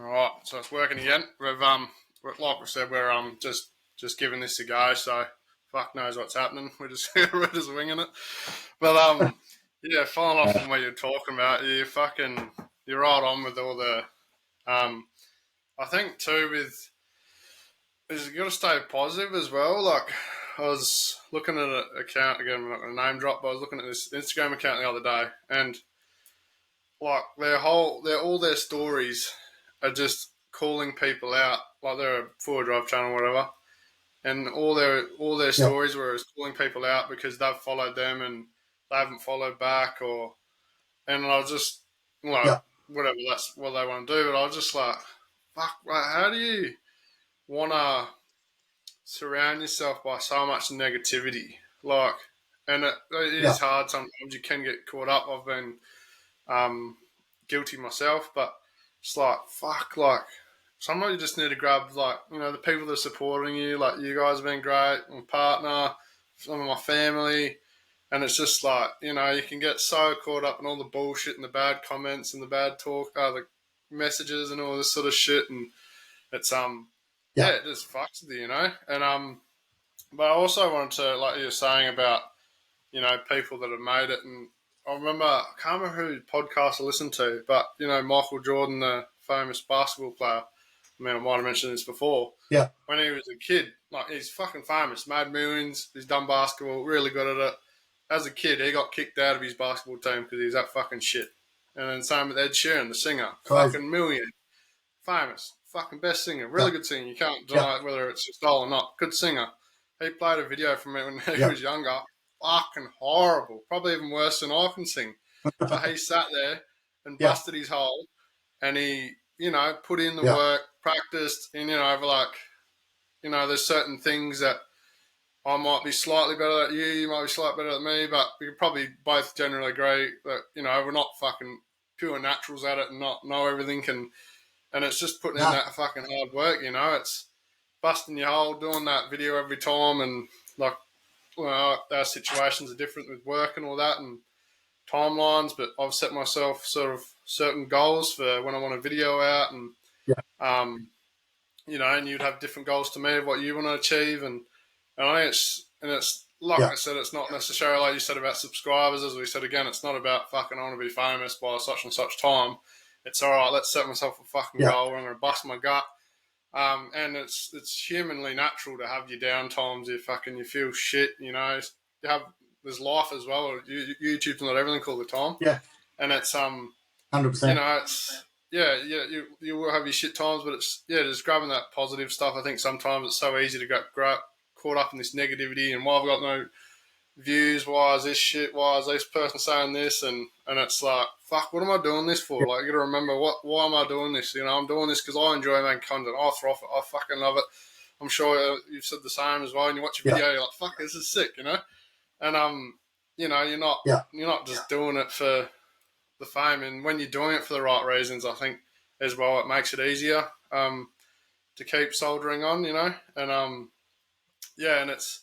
right, so it's working again. Like we said, we're just giving this a go. So fuck knows what's happening. We're just we're just winging it. But yeah, following off from what you're talking about, you're right on with all the I think too with is you got to stay positive as well. Like I was looking at an account again, I'm not going to name drop, but I was looking at this Instagram account the other day, and like all their stories are just calling people out, like they're a four drive channel, or whatever, and all their Yeah. stories were calling people out because they've followed them and they haven't followed back, and I was just like, Yeah. whatever, that's what they want to do, but I was just like, fuck, like, how do you want to surround yourself by so much negativity, like, and it Yeah. is hard sometimes. You can get caught up. I've been um, guilty myself, but it's like fuck, like sometimes you just need to grab like the people that are supporting you, like you guys have been great, my partner, some of my family, and it's just like you can get so caught up in all the bullshit and the bad comments and the bad talk, the messages and all this sort of shit, and it's Yeah. it just fucks with you, and but I also wanted to, like you were saying about people that have made it. And I can't remember whose podcast I listened to, but, Michael Jordan, the famous basketball player, I mean, I might have mentioned this before. Yeah. When he was a kid, like, he's fucking famous, made millions, he's done basketball, really good at it. As a kid, he got kicked out of his basketball team because he was that fucking shit. And then same with Ed Sheeran, the singer, Crazy. fucking million, famous, fucking best singer, really good singer. You can't Yeah. deny whether it's a style or not. Good singer. He played a video from it when he Yeah. was younger. Fucking horrible. Probably even worse than I can sing. But he sat there and Yeah. busted his hole, and he, put in the Yeah. work, practiced, and, there's certain things that I might be slightly better than you, you might be slightly better than me, but we could probably both generally agree that, we're not fucking pure naturals at it and not know everything. And it's just putting in that fucking hard work, It's busting your hole, doing that video every time, and, like, our situations are different with work and all that and timelines, but I've set myself sort of certain goals for when I want a video out, and Yeah. and you'd have different goals to me of what you want to achieve, and I think it's like Yeah. I said, it's not necessarily like you said about subscribers. As we said again, it's not about fucking I want to be famous by such and such time. It's all right. Let's set myself a fucking Yeah. goal. I'm going to bust my gut. And it's humanly natural to have your down times. You feel shit. There's life as well. YouTube's not everything all the time. Yeah. And it's 100%. it's you will have your shit times, but it's just grabbing that positive stuff. I think sometimes it's so easy to get caught up in this negativity and why I've got no views, why is this shit, why is this person saying this, and it's like, fuck, what am I doing this for? Yeah. Like, you gotta remember, why am I doing this? I'm doing this because I enjoy making content. I thrive it. I fucking love it. I'm sure you've said the same as well. And you watch a video, you're like, fuck, this is sick, And you're not just doing it for the fame. And when you're doing it for the right reasons, I think as well, it makes it easier to keep soldering on, and and it's.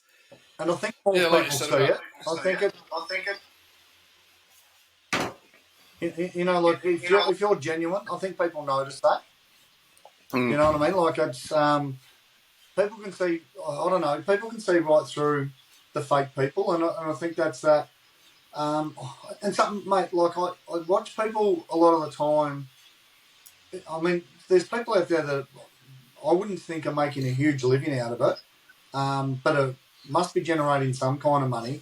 And I think more like people you said see it. I think it. Like if you're genuine, I think people notice that. You know what I mean? Like it's people can see. I don't know. People can see right through the fake people, and I think that's that. And something, mate. Like I watch people a lot of the time. I mean, there's people out there that I wouldn't think are making a huge living out of it, but must be generating some kind of money.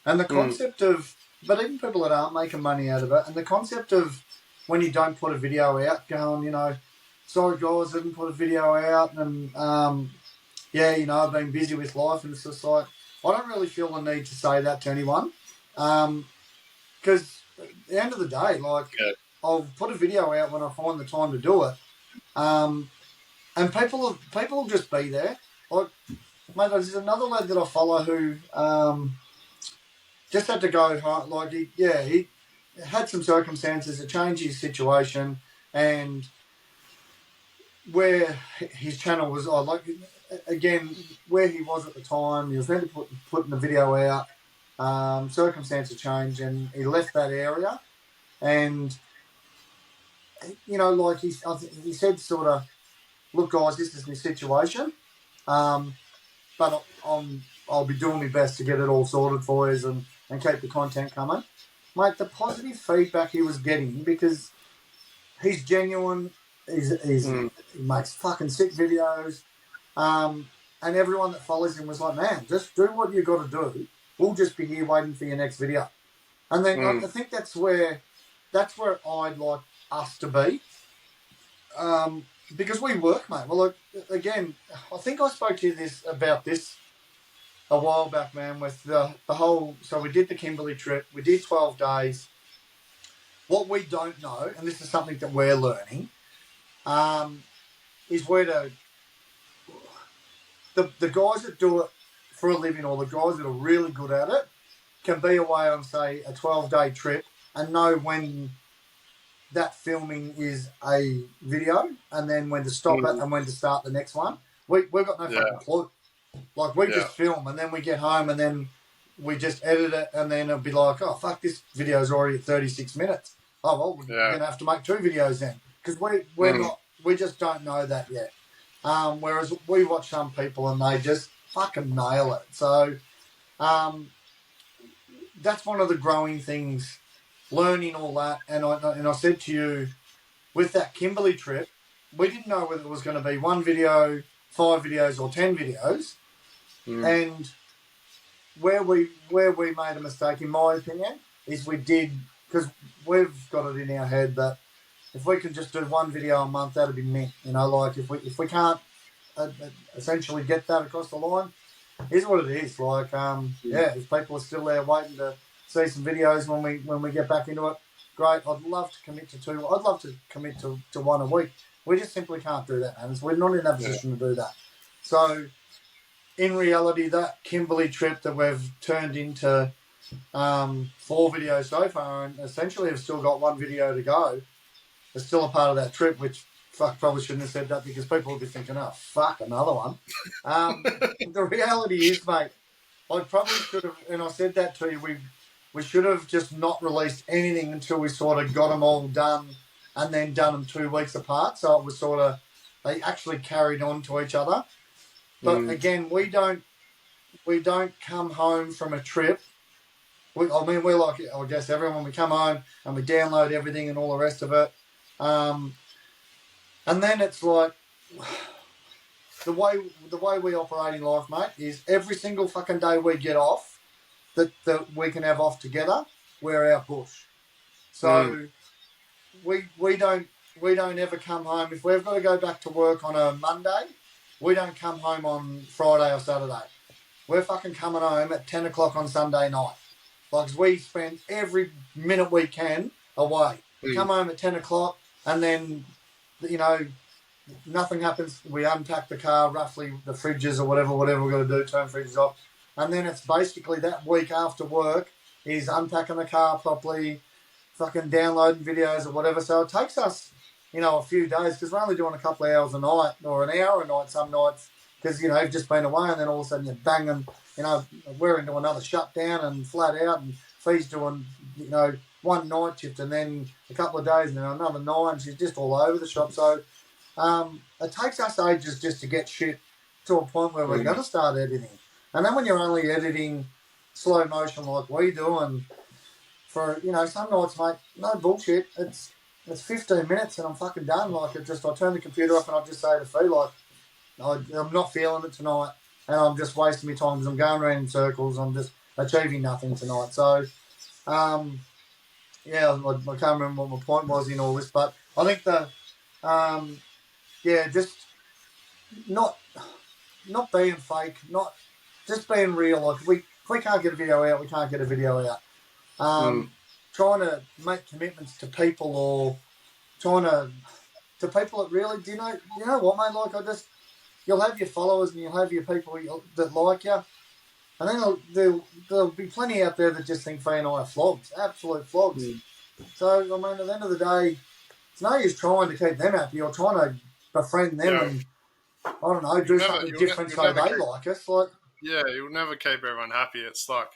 And the concept of, but even people that aren't making money out of it, and the concept of when you don't put a video out, going, sorry guys, I didn't put a video out, and I've been busy with life, and it's just like, I don't really feel the need to say that to anyone, because at the end of the day, like, I'll put a video out when I find the time to do it, and people will just be there. Like, mate, there's another lad that I follow who just had to go, like, he had some circumstances that changed his situation, and where his channel was, again, where he was at the time, he was meant to putting the video out, circumstances changed, and he left that area, and you know, like he said, sort of, look, guys, this is my situation, but I'll be doing my best to get it all sorted for you and keep the content coming. Mate, the positive feedback he was getting, because he's genuine, he makes fucking sick videos, and everyone that follows him was like, man, just do what you got to do. We'll just be here waiting for your next video. And then I think that's where I'd like us to be, because we work, mate. Well, look, again, I think I spoke to you about this a while back, man, with the whole. So we did the Kimberley trip. We did 12 days. What we don't know, and this is something that we're learning, is where the guys that do it for a living, or the guys that are really good at it, can be away on, say, a 12-day trip and know when that filming is a video and then when to stop it and when to start the next one. We've got no fucking clue. Like, we just film and then we get home and then we just edit it, and then it'll be like, oh, fuck, this video's already at 36 minutes. Oh, well, we're going to have to make 2 videos then. Because we just don't know that yet. Whereas we watch some people and they just fucking nail it. So that's one of the growing things, learning all that. And I said to you, with that Kimberley trip, we didn't know whether it was going to be 1 video, 5 videos, or 10 videos. And where we made a mistake, in my opinion, is we did, because we've got it in our head that if we can just do 1 video a month, that'd be mint. You know, like if we can't essentially get that across the line, here's what it is. Like, if people are still there waiting to see some videos when we get back into it, great. I'd love to commit to 2. I'd love to commit to 1 a week. We just simply can't do that, man. We're not in that position to do that. So, in reality, that Kimberley trip that we've turned into 4 videos so far, and essentially have still got 1 video to go, is still a part of that trip, which probably shouldn't have said that, because people will be thinking, oh, fuck, another one. The reality is, mate, I probably should have, and I said that to you, we should have just not released anything until we sort of got them all done, and then done them 2 weeks apart. So it was sort of, they actually carried on to each other. But again, we don't come home from a trip. We're like, I guess, everyone. We come home and we download everything and all the rest of it. And then it's like, the way we operate in life, mate, is every single fucking day we get off, that we can have off together, we're out bush. So we don't ever come home. If we've got to go back to work on a Monday, we don't come home on Friday or Saturday. We're fucking coming home at 10 o'clock on Sunday night. Like, we spend every minute we can away. We come home at 10 o'clock, and then, you know, nothing happens. We unpack the car, roughly the fridges or whatever we're going to do, turn fridges off. And then it's basically that week after work is unpacking the car properly, fucking downloading videos or whatever. So it takes us, you know, a few days, because we're only doing a couple of hours a night, or an hour a night some nights, because, you know, you've just been away, and then all of a sudden you're banging, you know, we're into another shutdown and flat out, and Fee's doing, you know, 1 night shift and then a couple of days and then another 9. She's just all over the shop. So it takes us ages just to get shit to a point where we're going to start editing. And then when you're only editing slow motion like we do, and for, you know, some nights, mate, no bullshit, it's 15 minutes and I'm fucking done. Like, I turn the computer off and I just say to Fee, like, I'm not feeling it tonight, and I'm just wasting my time because I'm going around in circles. I'm just achieving nothing tonight. So, I can't remember what my point was in all this, but I think just not being fake, not just being real. Like, if we can't get a video out, we can't get a video out. Trying to make commitments to people, or trying to people that really, do you know what, mate? Like, you'll have your followers and you'll have your people that like you, and then there'll be plenty out there that just think Fee and I are flogs, absolute flogs. So, I mean, at the end of the day, it's no use trying to keep them happy or trying to befriend them and, I don't know, do something different so they like us. Like, yeah, you'll never keep everyone happy. It's like,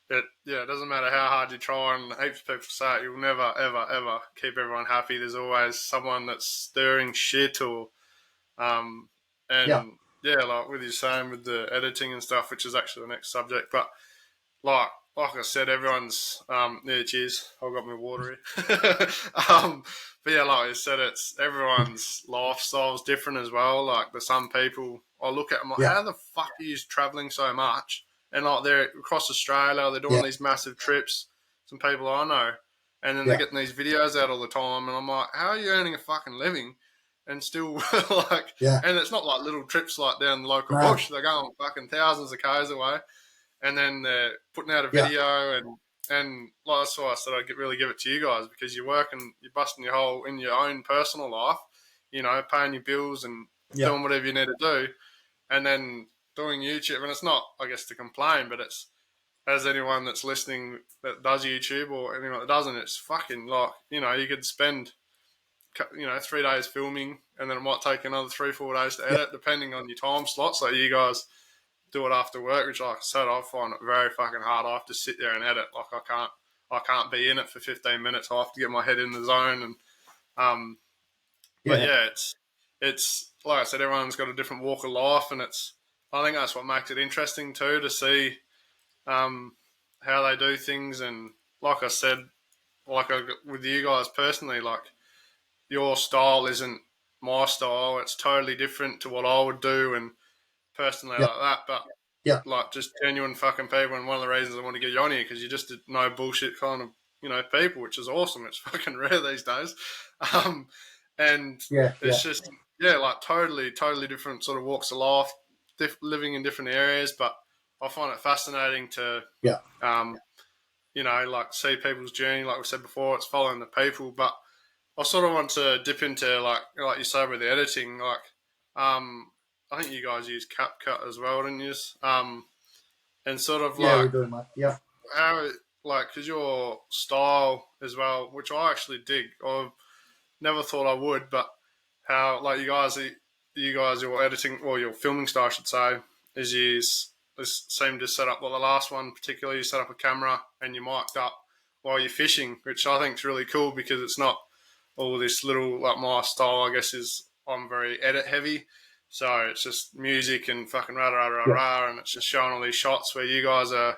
it doesn't matter how hard you try, and heaps of people say it, you'll never, ever, ever keep everyone happy. There's always someone that's stirring shit or, Yeah, and yeah, like with you saying with the editing and stuff, which is actually the next subject. But like I said, everyone's yeah, cheers. I've got my water here. But yeah, like I said, it's everyone's lifestyle's different as well. Like there's some people I look at, I'm like, yeah, how the fuck are you traveling so much? And like they're across Australia, they're doing yeah, these massive trips. Some people I know, and then they're yeah, getting these videos out all the time, and I'm like, how are you earning a fucking living? And still like, yeah. and it's not like little trips like down the local No, bush. They're going fucking thousands of k's away, and then they're putting out a yeah, video and like that's why I said I'd really give it to you guys because you're working, you're busting your hole in your own personal life, you know, paying your bills and yeah, doing whatever you need to do, and then doing YouTube. And it's not, I guess, to complain, but it's as anyone that's listening that does YouTube or anyone that doesn't, it's fucking like, you know, you could spend 3 days filming and then it might take another 3-4 days to yeah, edit depending on your time slot. So you guys do it after work, which like I said, I find it very fucking hard. I have to sit there and edit. Like I can't be in it for 15 minutes. I have to get my head in the zone. And but yeah, yeah, it's like I said, everyone's got a different walk of life, and I think that's what makes it interesting too to see how they do things. And like I said, with you guys personally, like your style isn't my style. It's totally different to what I would do, and personally yeah, like that. But yeah, like just genuine fucking people. And one of the reasons I want to get you on here because you're just no bullshit kind of people, which is awesome. It's fucking rare these days, um, and yeah, yeah, it's just yeah, like totally different sort of walks of life, living in different areas. But I find it fascinating to yeah, um, like see people's journey. Like we said before, it's following the people, but I sort of want to dip into like you say with the editing, like I think you guys use CapCut as well, didn't you? And sort of yeah. like We do, mate. Yeah, how like because your style as well, which I actually dig. I've never thought I would, but how like you guys your editing or your filming style, I should say, is you seem to set up. Well, the last one particularly, you set up a camera and you mic'd up while you're fishing, which I think is really cool because it's not all this little like my style. I guess is I'm very edit heavy, so it's just music and fucking rah rah rah yeah, rah, and it's just showing all these shots where you guys are.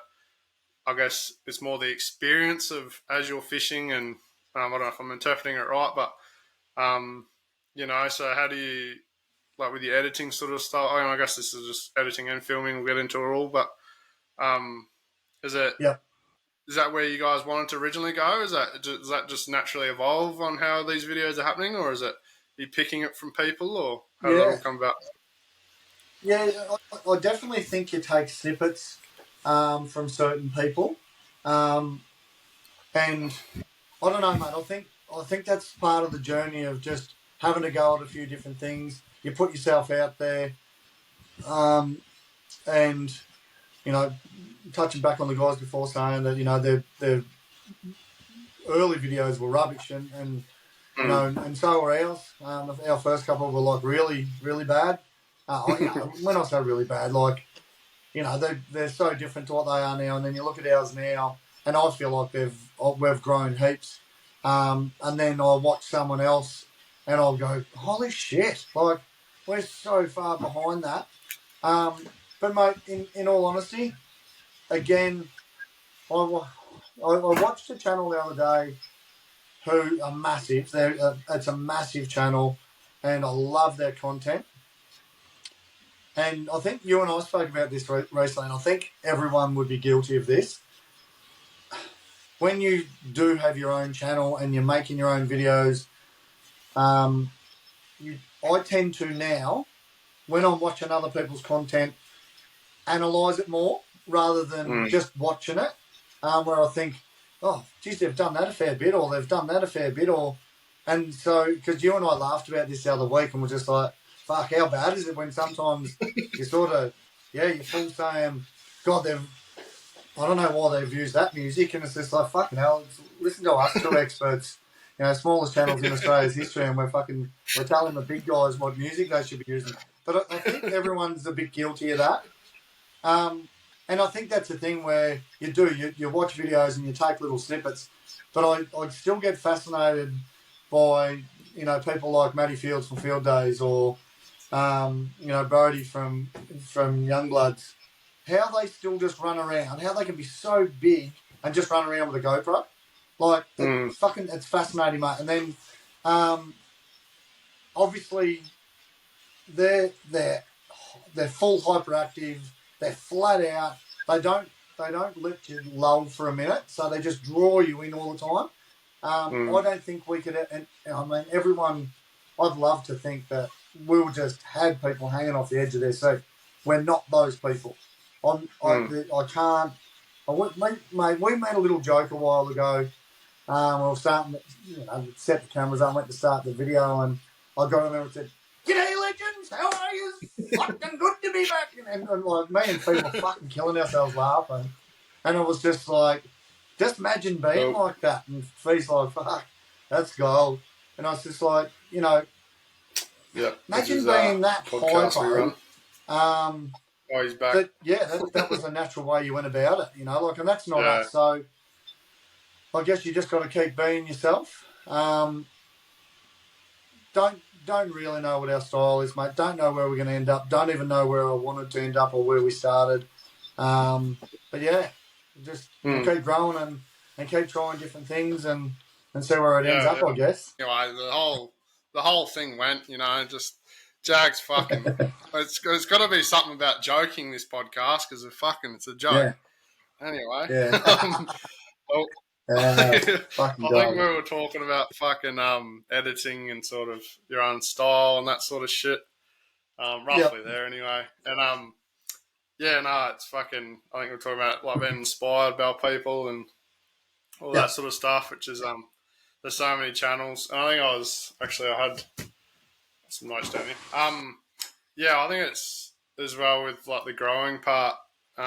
I guess it's more the experience of as you're fishing, and I don't know if I'm interpreting it right, but um, so how do you like with your editing sort of style? I guess this is just editing and filming. We'll get into it all, but um, is it yeah, is that where you guys wanted to originally go? Does that just naturally evolve on how these videos are happening, or is it you picking it from people, or how does that yeah, all come about? yeah. I definitely think you take snippets from certain people, um, and I don't know, mate. I think that's part of the journey of just having to go at a few different things. You put yourself out there, and touching back on the guys before saying that their early videos were rubbish, and Mm, and so were ours. Our first couple were like really, really bad. When I say really bad, like they're so different to what they are now. And then you look at ours now, and I feel like we've grown heaps. And then I watch someone else, and I'll go, holy shit! Like we're so far behind that. But mate, in all honesty, again, I watched a channel the other day who are massive. It's a massive channel, and I love their content. And I think you and I spoke about this recently, and I think everyone would be guilty of this. When you do have your own channel and you're making your own videos, I tend to now, when I'm watching other people's content, analyse it more rather than mm, just watching it, where I think, oh, geez, they've done that a fair bit, or they've done that a fair bit, and so, because you and I laughed about this the other week, and we're just like, fuck, how bad is it when sometimes you sort of, you full saying, God, I don't know why they've used that music, and it's just like, fucking hell, listen to us two experts, smallest channels in Australia's history, and we're telling the big guys what music they should be using. But I think everyone's a bit guilty of that. and I think that's the thing where you watch videos and you take little snippets, but I still get fascinated by, you know, people like Matty Fields from Field Days, or you know, Brody from Youngbloods, how they still just run around, how they can be so big and just run around with a GoPro. Like, it's fascinating, mate. And then, obviously, they're full hyperactive. They're flat out. They don't let you lull for a minute, so they just draw you in all the time. I don't think we could. And I mean, everyone. I'd love to think that we'll just had people hanging off the edge of their seat. We're not those people. I can't. Mate, we made a little joke a while ago. We were starting, you know, set the cameras up, went to start the video, and I got on there and said, "G'day, legends! How are you? Fucking good to be back!" And like, me and people were fucking killing ourselves laughing. And it was just like, just imagine being like that. And Fee's like, "Fuck, that's gold." And I was just like, you know, imagine being that hyper. Oh, he's back. That was the natural way you went about it, you know, like, and that's not us. So I guess you just got to keep being yourself. Don't really know what our style is, mate. Don't know where we're going to end up. Don't even know where I wanted to end up or where we started. But yeah, just keep growing and keep trying different things and see where it ends up, I guess. Anyway, the whole thing went, you know, just Jag's fucking. it's got to be something about joking, this podcast, because it's a joke. Yeah. Anyway. Yeah. I think we were talking about fucking editing and sort of your own style and that sort of shit. Roughly there anyway. And it's fucking, I think we're talking about like being inspired by people and all that sort of stuff, which is there's so many channels. And I think I had some notes down here. I think it's as well with like the growing part. Like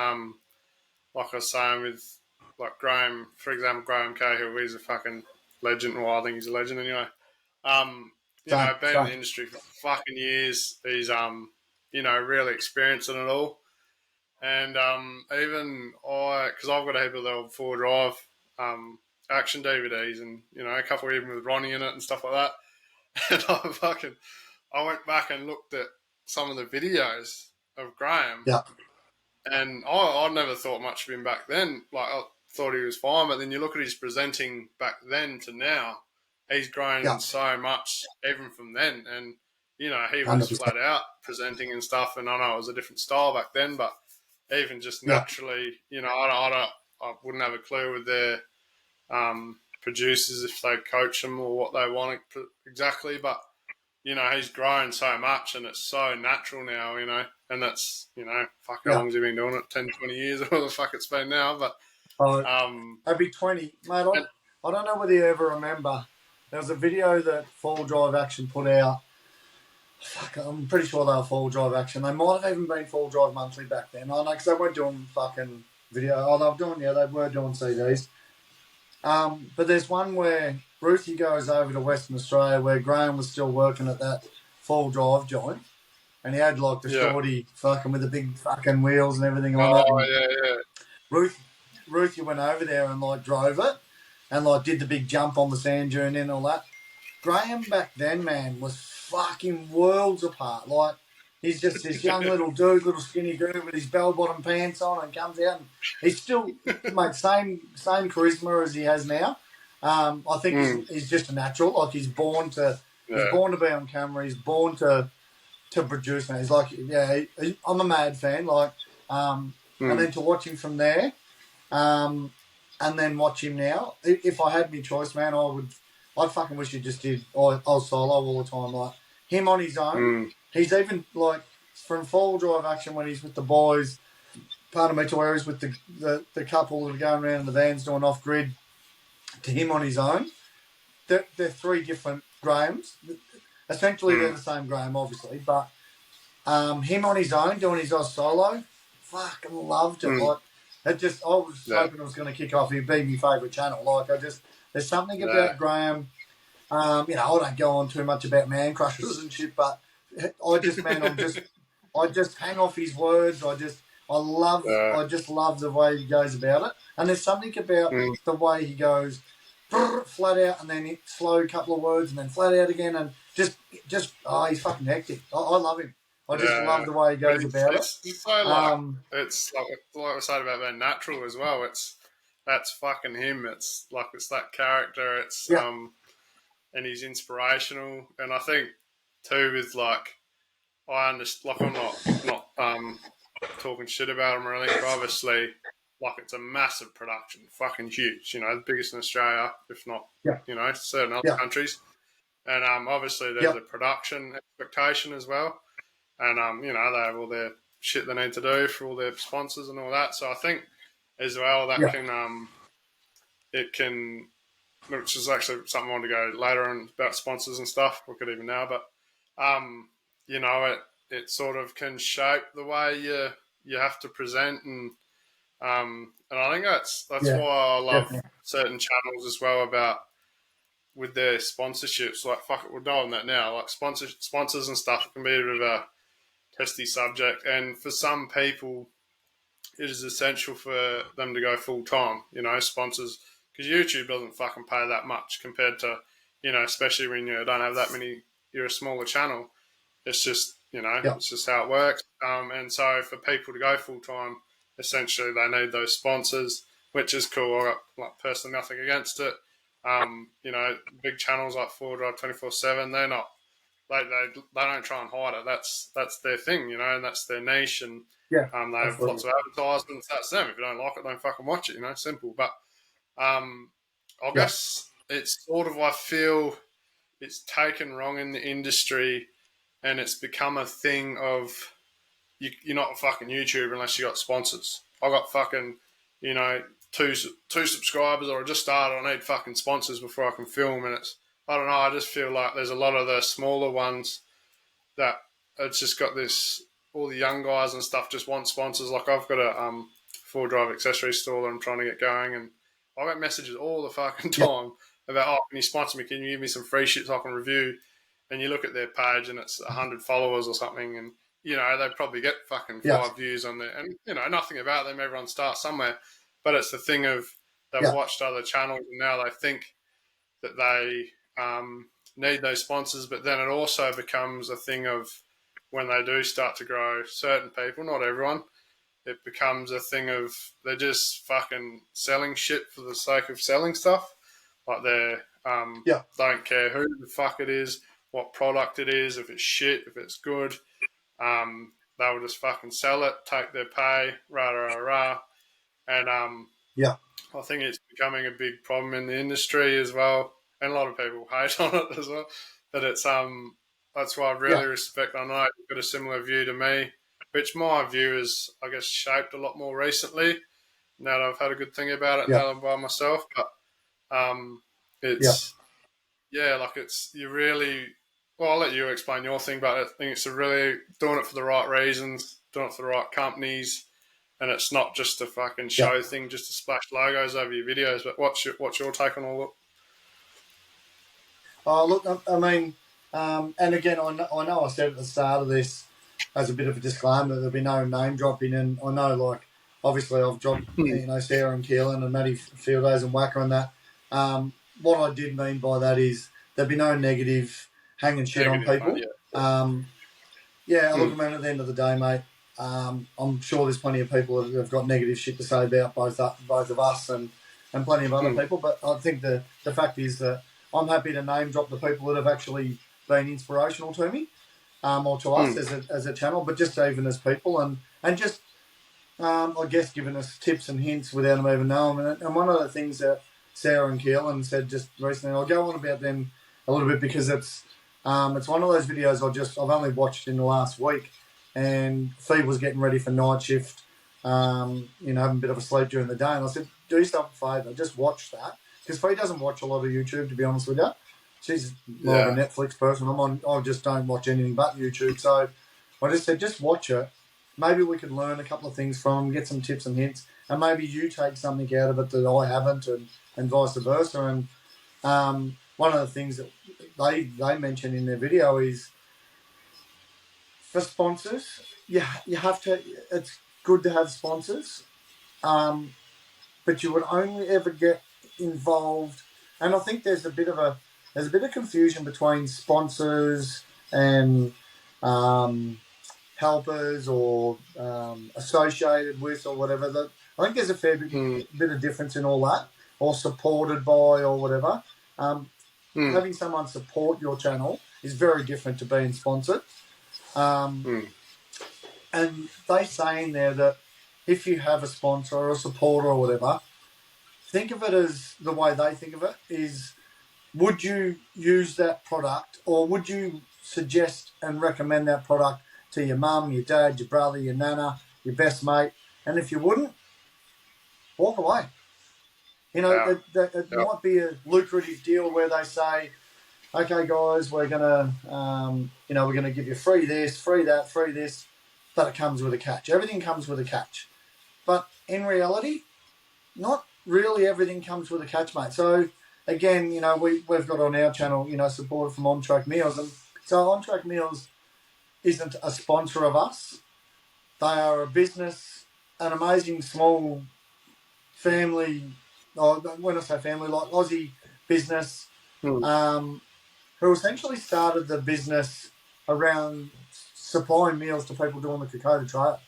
I was saying with like Graham, for example, Graham Cahill, he's a fucking legend. Well, I think he's a legend anyway. You know, been in the industry for fucking years. He's you know, really experienced in it all. And even because I've got a heap of the 4Drive action DVDs, and you know, a couple even with Ronnie in it and stuff like that. And I went back and looked at some of the videos of Graham. Yeah. And I never thought much of him back then. Like, I thought he was fine, but then you look at his presenting back then to now, he's grown so much even from then. And, you know, he was 100%. Flat out presenting and stuff. And I know it was a different style back then, but even just naturally, you know, I wouldn't have a clue with their producers if they coach them or what they want exactly. But, you know, he's grown so much and it's so natural now, you know. And that's, you know, fuck, how long has he been doing it? 10, 20 years or whatever the fuck it's been now. But it'd be 20. Mate, I don't know whether you ever remember. There was a video that 4Drive Action put out. Fuck, I'm pretty sure they were 4Drive Action. They might have even been 4Drive Monthly back then. I know, because they weren't doing fucking video. Oh, they were doing CDs. But there's one where Ruthie goes over to Western Australia where Graham was still working at that 4Drive joint. And he had like the shorty fucking with the big fucking wheels and everything on it. Oh, yeah. Ruthie went over there and like drove it and like did the big jump on the sand dune and all that. Graham back then, man, was fucking worlds apart. Like, he's just this young little dude, little skinny dude with his bell-bottom pants on and comes out and he's still, mate, same charisma as he has now. I think he's just a natural. Like, he's born to be on camera. He's born to produce. And he's like, I'm a mad fan. Like, and then to watch him from there, and then watch him now. If I had my choice, man, I'd fucking wish he just did. I was solo all the time. Like, him on his own. He's even like from 4Drive Action when he's with the boys. Pardon me, to where he's with the couple that are going around in the vans doing off grid. To him on his own, they're three different Grahams. Essentially, they're the same Graham, obviously, but him on his own doing his Oz solo, fucking loved it. Like, I was hoping it was going to kick off. He'd be my favourite channel. Like, there's something about Graham. You know, I don't go on too much about man crushers and shit, but I just hang off his words. I I just love the way he goes about it. And there's something about the way he goes flat out and then slow couple of words and then flat out again and just he's fucking hectic. I love him. I just love the way he goes about it. It's so like it's like we said about being natural as well. That's fucking him. It's that character. It's and he's inspirational. And I think too with like I understand. Like I'm not talking shit about him or anything. But obviously, like it's a massive production, fucking huge. You know, the biggest in Australia, if not, you know, certain other countries. And obviously there's a production expectation as well. And you know, they have all their shit they need to do for all their sponsors and all that. So I think as well that can it can, which is actually something I want to go later on about sponsors and stuff. We could even now, but you know, it sort of can shape the way you have to present and I think that's why I love certain channels as well about with their sponsorships. Like fuck it, we're doing that now. Like sponsors and stuff can be a bit of a testy subject, and for some people, it is essential for them to go full time. You know, sponsors, because YouTube doesn't fucking pay that much compared to, you know, especially when you don't have that many. You're a smaller channel. It's just, you know, it's just how it works. And so for people to go full time, essentially they need those sponsors, which is cool. I got like personally nothing against it. You know, big channels like 4Drive 24/7, they're not. They don't try and hide it. That's their thing, you know, and that's their niche. And they have lots of advertisements. That's them. If you don't like it, don't fucking watch it. You know, simple. But I guess it's sort of, I feel it's taken wrong in the industry, and it's become a thing of you're not a fucking YouTuber unless you got sponsors. I got fucking, you know, two subscribers, or I just started. I need fucking sponsors before I can film, and it's. I don't know, I just feel like there's a lot of the smaller ones that it's just got this, all the young guys and stuff just want sponsors. Like I've got a 4Drive accessory store that I'm trying to get going, and I get messages all the fucking time about, oh, can you sponsor me? Can you give me some free shit so I can review? And you look at their page and it's 100 followers or something, and, you know, they probably get fucking 5 views on there. And, you know, nothing about them, everyone starts somewhere. But it's the thing of they've watched other channels and now they think that they need those sponsors, but then it also becomes a thing of when they do start to grow, certain people, not everyone, it becomes a thing of they're just fucking selling shit for the sake of selling stuff. Like they're don't care who the fuck it is, what product it is, if it's shit, if it's good, they will just fucking sell it, take their pay, rah. And I think it's becoming a big problem in the industry as well. And a lot of people hate on it as well. But it's that's why I really respect. I know you've got a similar view to me, which my view is, I guess, shaped a lot more recently. Now that I've had a good thing about it, now that I'm by myself. But it's like it's you really. Well, I'll let you explain your thing, but I think it's really doing it for the right reasons, doing it for the right companies, and it's not just a fucking show thing, just to splash logos over your videos. But what's your take on all that? Oh, look, I mean, and again, I know I said at the start of this as a bit of a disclaimer, there'll be no name dropping, and I know, like, obviously I've dropped, you know, Sarah and Keelan and Matty Fieldays and Wacker and that. What I did mean by that is there'll be no negative hanging shit on people. Look, I mean, at the end of the day, mate, I'm sure there's plenty of people that have got negative shit to say about both of us and plenty of other people, but I think the fact is that I'm happy to name drop the people that have actually been inspirational to me, or to us as a channel, but just even as people and just, I guess, giving us tips and hints without them even knowing. And one of the things that Sarah and Keelan said just recently, I'll go on about them a little bit because it's one of those videos I've only watched in the last week, and Fee was getting ready for night shift, having a bit of a sleep during the day, and I said, do yourself a favour, just watch that. Because Fee doesn't watch a lot of YouTube, to be honest with you. She's more of a Netflix person. I just don't watch anything but YouTube. So I just said, just watch it. Maybe we could learn a couple of things from them, get some tips and hints, and maybe you take something out of it that I haven't, and vice versa. And one of the things that they mention in their video is for sponsors, you have to. good to have sponsors, but you would only ever get involved. And I think there's a bit of confusion between sponsors and helpers or associated with or whatever. That I think there's a fair bit of difference in all that, or supported by or whatever. Having someone support your channel is very different to being sponsored. And they say in there that if you have a sponsor or a supporter or whatever, think of it as the way they think of it is, would you use that product, or would you suggest and recommend that product to your mum, your dad, your brother, your nana, your best mate? And if you wouldn't, walk away. You know, it might be a lucrative deal where they say, okay, guys, we're gonna, we're gonna give you free this, free that, free this, but it comes with a catch. Everything comes with a catch. But in reality, not really everything comes with a catch, mate. So again, we've got on our channel, support from On Track Meals, and so On Track Meals isn't a sponsor of us. They are a business, an amazing small family, or when I say family, like Aussie business, who essentially started the business around supplying meals to people doing the Kokoda Trail.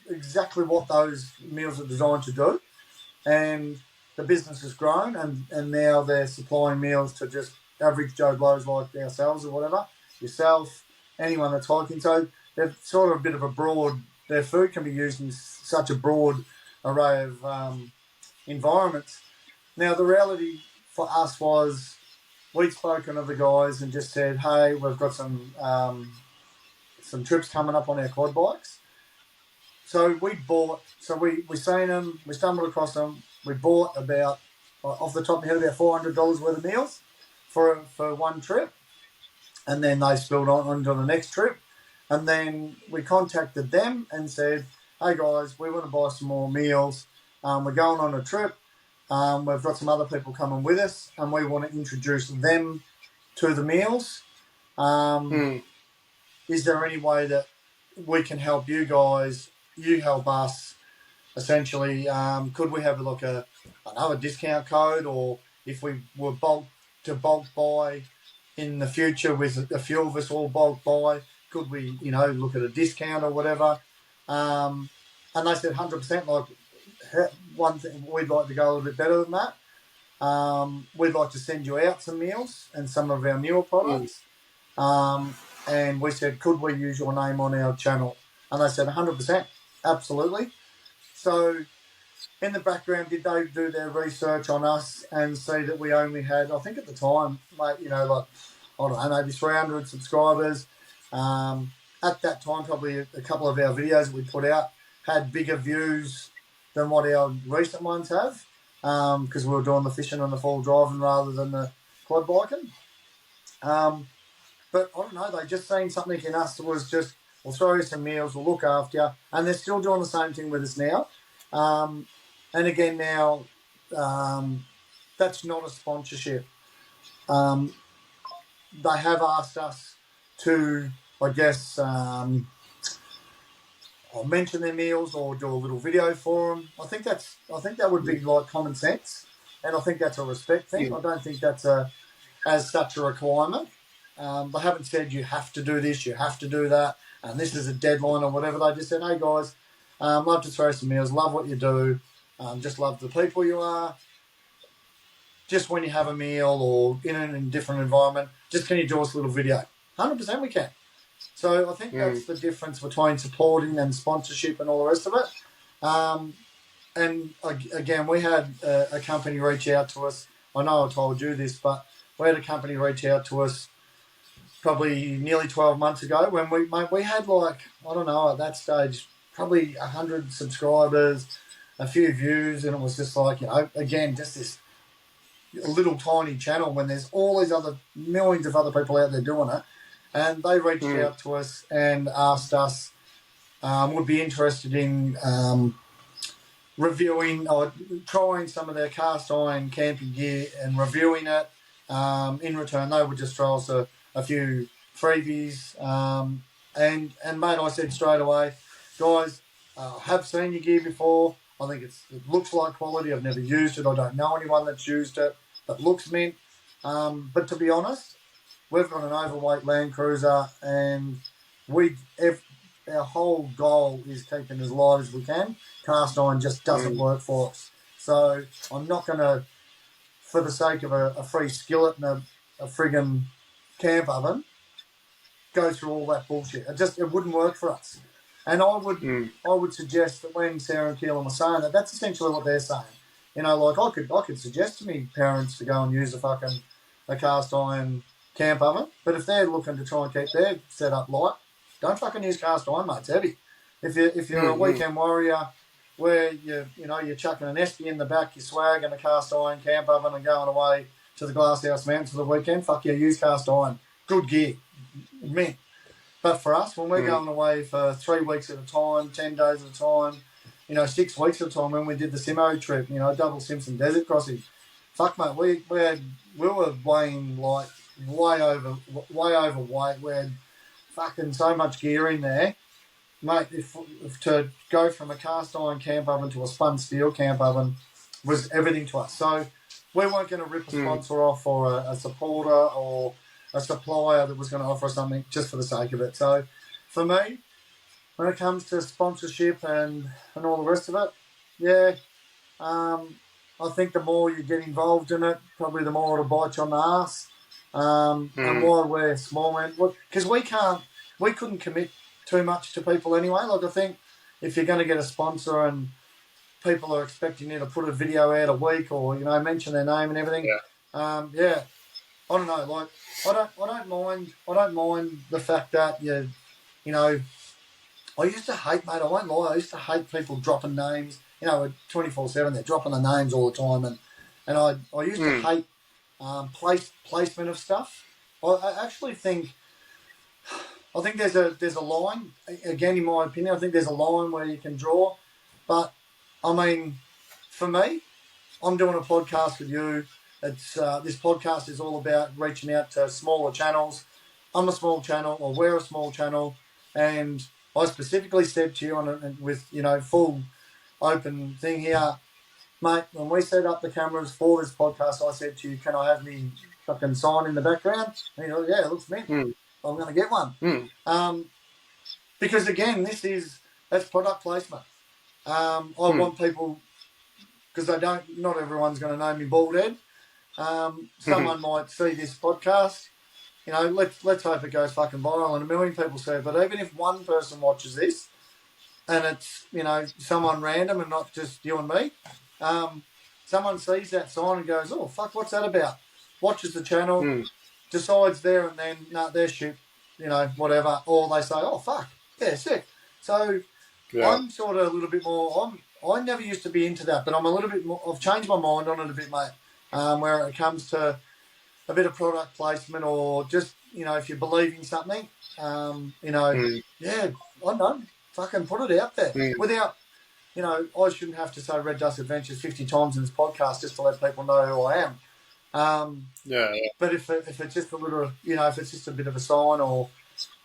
Exactly what those meals are designed to do. And the business has grown, and now they're supplying meals to just average Joe Blows like ourselves or whatever, yourself, anyone that's hiking. So they're sort of a bit of a broad, their food can be used in such a broad array of environments. Now, the reality for us was we'd spoken to the guys and just said, hey, we've got some trips coming up on our quad bikes. So we seen them, we stumbled across them, we bought about, off the top of my head, about $400 worth of meals for one trip. And then they spilled on to the next trip. And then we contacted them and said, hey guys, we want to buy some more meals. We're going on a trip. We've got some other people coming with us, and we want to introduce them to the meals. Is there any way that we can help you guys? You help us. Essentially, could we have a discount code, or if we were bulk buy in the future with a few of us all bulk buy, could we, look at a discount or whatever? And they said 100%. Like, one thing, we'd like to go a little bit better than that. We'd like to send you out some meals and some of our newer products. And we said, could we use your name on our channel? And they said 100%, absolutely. So in the background, did they do their research on us and see that we only had, I think at the time, mate, maybe 300 subscribers. At that time, probably a couple of our videos that we put out had bigger views than what our recent ones have, because we were doing the fishing and the full driving rather than the quad biking. But I don't know, they just seen something in us that was just, we'll throw you some meals, we'll look after you. And they're still doing the same thing with us now. And again, now, that's not a sponsorship. They have asked us to, I guess, or mention their meals or do a little video for them. I think that would be like common sense, and I think that's a respect thing. I don't think that's as such a requirement. They haven't said you have to do this, you have to do that, and this is a deadline or whatever. They just said, hey guys, love to throw some meals, love what you do, just love the people you are. Just when you have a meal or in a different environment, just can you do us a little video? 100% we can. So I think that's the difference between supporting and sponsorship and all the rest of it. And again, we had a company reach out to us. I know I told you this, but we had a company reach out to us probably nearly 12 months ago when we had, like, I don't know, at that stage, probably 100 subscribers, a few views, and it was just like, again, just this little tiny channel when there's all these other millions of other people out there doing it. And they reached out to us and asked us, would be interested in reviewing or trying some of their cast iron camping gear and reviewing it. In return, they would just throw us a few freebies. And mate, I said straight away, guys, I have seen your gear before. I think it looks like quality. I've never used it. I don't know anyone that's used it that looks mint. But to be honest, we've got an overweight Land Cruiser, and our whole goal is keeping as light as we can. Cast iron just doesn't work for us. So I'm not going to, for the sake of a free skillet and a friggin' camp oven, go through all that bullshit. It wouldn't work for us. And I would suggest that when Sarah and Keelan were saying that, that's essentially what they're saying. You know, like I could suggest to me parents to go and use a cast iron camp oven, but if they're looking to try and keep their setup light, don't fucking use cast iron, mate. It's heavy. If you're a weekend warrior where you're chucking an Espy in the back, you're swagging a cast iron camp oven and going away to the Glasshouse Mountains for the weekend, fuck yeah, use cast iron. Good gear. Mint. But for us, when we're going away for 3 weeks at a time, 10 days at a time, 6 weeks at a time, when we did the Simo trip, double Simpson Desert Crossing, fuck mate, we were weighing like way overweight. We had fucking so much gear in there, mate. If to go from a cast iron camp oven to a spun steel camp oven was everything to us. So we weren't going to rip a sponsor off or a supporter or a supplier that was going to offer us something just for the sake of it. So for me, when it comes to sponsorship and all the rest of it, yeah, I think the more you get involved in it, probably the more it'll bite you on the arse. And why we're small, man, because we couldn't commit too much to people anyway. Like I think if you're going to get a sponsor and people are expecting you to put a video out a week or mention their name and everything, I don't know. Like I don't mind the fact that I used to hate, mate. I won't lie. I used to hate people dropping names. 24/7 they're dropping the names all the time, and I used to hate placement of stuff. I actually think there's a line. Again, in my opinion, I think there's a line where you can draw. But I mean, for me, I'm doing a podcast with you. It's this podcast is all about reaching out to smaller channels. I'm a small channel, or we're a small channel, and I specifically said to you with full open thing here, mate. When we set up the cameras for this podcast, I said to you, "Can I have me fucking sign in the background?" And you're like, "Yeah, it looks mint. I'm going to get one." Because again, that's product placement. I want people, because not everyone's going to know me bald head. Someone might see this podcast. Let's hope it goes fucking viral and 1 million people see it. But even if one person watches this and it's, someone random and not just you and me, someone sees that sign and goes, "Oh, fuck, what's that about?" Watches the channel, decides there and then, no, they're shit, whatever. Or they say, "Oh, fuck, yeah, sick." So I'm sort of a little bit more, I never used to be into that, but I'm a little bit more, I've changed my mind on it a bit, mate, where it comes to a bit of product placement or just, if you believe in something, yeah, I don't know, fucking put it out there without, I shouldn't have to say Red Dust Adventures 50 times in this podcast just to let people know who I am. But if it's just a little, if it's just a bit of a sign or,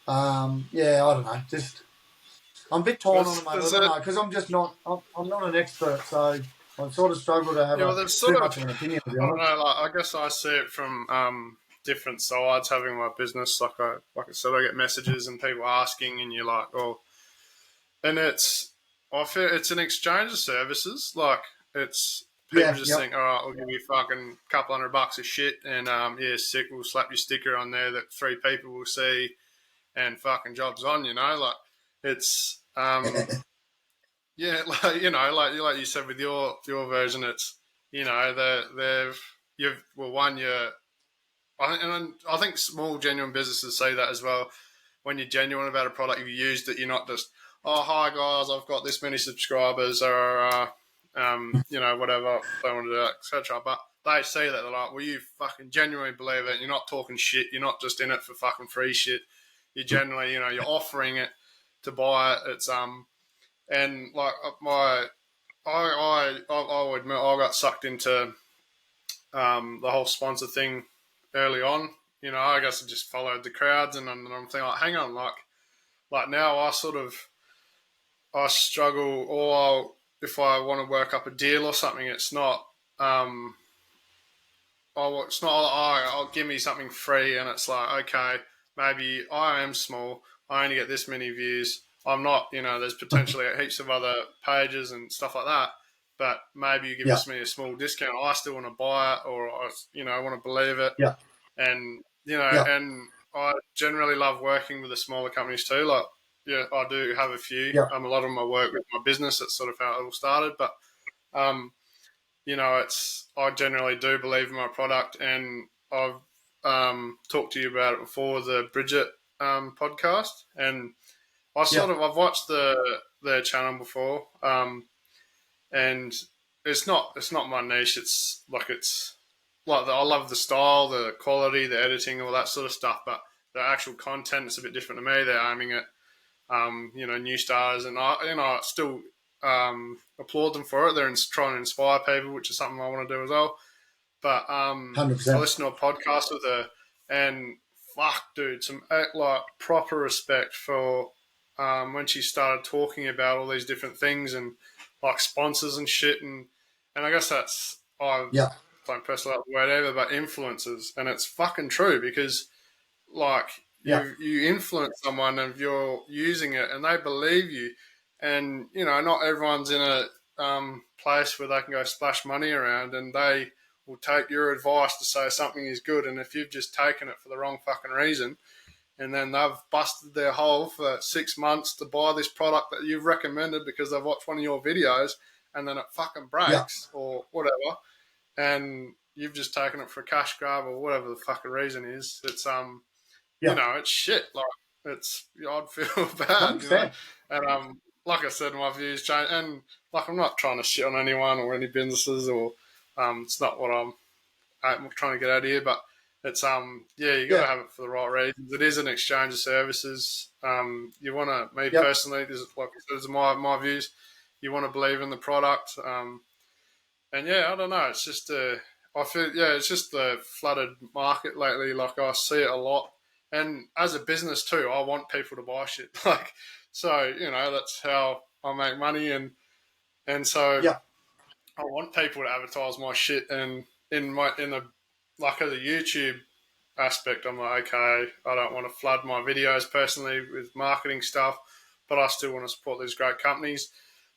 I don't know, just, I'm a bit torn on it, mate, because I'm just not, I'm not an expert, so I sort of struggle to have too much of an opinion, to be honest. I don't know, I guess I see it from different sides, having my business. Like I said, I get messages and people asking, and you're like, "Oh," and I feel it's an exchange of services. Like it's people think, "All right, we'll give you fucking couple $100 of shit, and sick, we'll slap your sticker on there that 3 people will see, and fucking job's on." Like it's yeah, like like you said with your version, it's I think small genuine businesses say that as well. When you're genuine about a product, if you used it, you're not just, "Oh, hi guys, I've got this many subscribers," or whatever they want to do, etc. But they see that, they're like, "Well, you fucking genuinely believe it. You're not talking shit. You're not just in it for fucking free shit. You generally, you're offering it to buy it. It's and like I will admit, I got sucked into the whole sponsor thing early on. I guess I just followed the crowds, and I'm thinking, like, hang on, like like now I struggle, or if I want to work up a deal or something, it's not it's not I'll give me something free, and it's like, okay, maybe I am small, I only get this many views. I'm not, there's potentially heaps of other pages and stuff like that, but maybe you give Yeah. me a small discount. I still want to buy it, or I want to believe it, Yeah. and Yeah. and I generally love working with the smaller companies too. Like, yeah, I do have a few. Yeah. A lot of them I work with my business. That's sort of how it all started, but um, I generally do believe in my product, and I've talked to you about it before, the Bridget podcast, and Yeah. I've watched their channel before, and it's not my niche. I love the style, the quality, the editing, all that sort of stuff, but the actual content is a bit different to me. They're aiming at new stars, and I still applaud them for it. They're trying to inspire people, which is something I want to do as well. But I 100%. listened to a podcast with her, and fuck, dude, some like proper respect for when she started talking about all these different things and like sponsors and shit, and I guess I Yeah. don't personally like the word ever, but influencers, and it's fucking true because like Yeah. you influence someone and you're using it and they believe you, and not everyone's in a place where they can go splash money around, and they will take your advice to say something is good, and if you've just taken it for the wrong fucking reason, and then they've busted their hole for 6 months to buy this product that you've recommended because they've watched one of your videos, and then it fucking Yeah. breaks or whatever, and you've just taken it for a cash grab or whatever the fucking reason is. Yeah. It's shit. Like, I'd feel bad, 100%. And like I said, my views change, and like I'm not trying to shit on anyone or any businesses, or it's not what I'm trying to get out of here. But it's yeah, you got Yeah. to have it for the right reasons. It is an exchange of services. You want to, me Yep. personally, this is like I said, this is my views. You want to believe in the product, and yeah, I don't know. It's just I feel it's just the flooded market lately. Like I see it a lot, and as a business too, I want people to buy shit. Like, so that's how I make money, and so Yeah. I want people to advertise my shit, and in the like as a YouTube aspect, I'm like, okay, I don't want to flood my videos personally with marketing stuff, but I still want to support these great companies.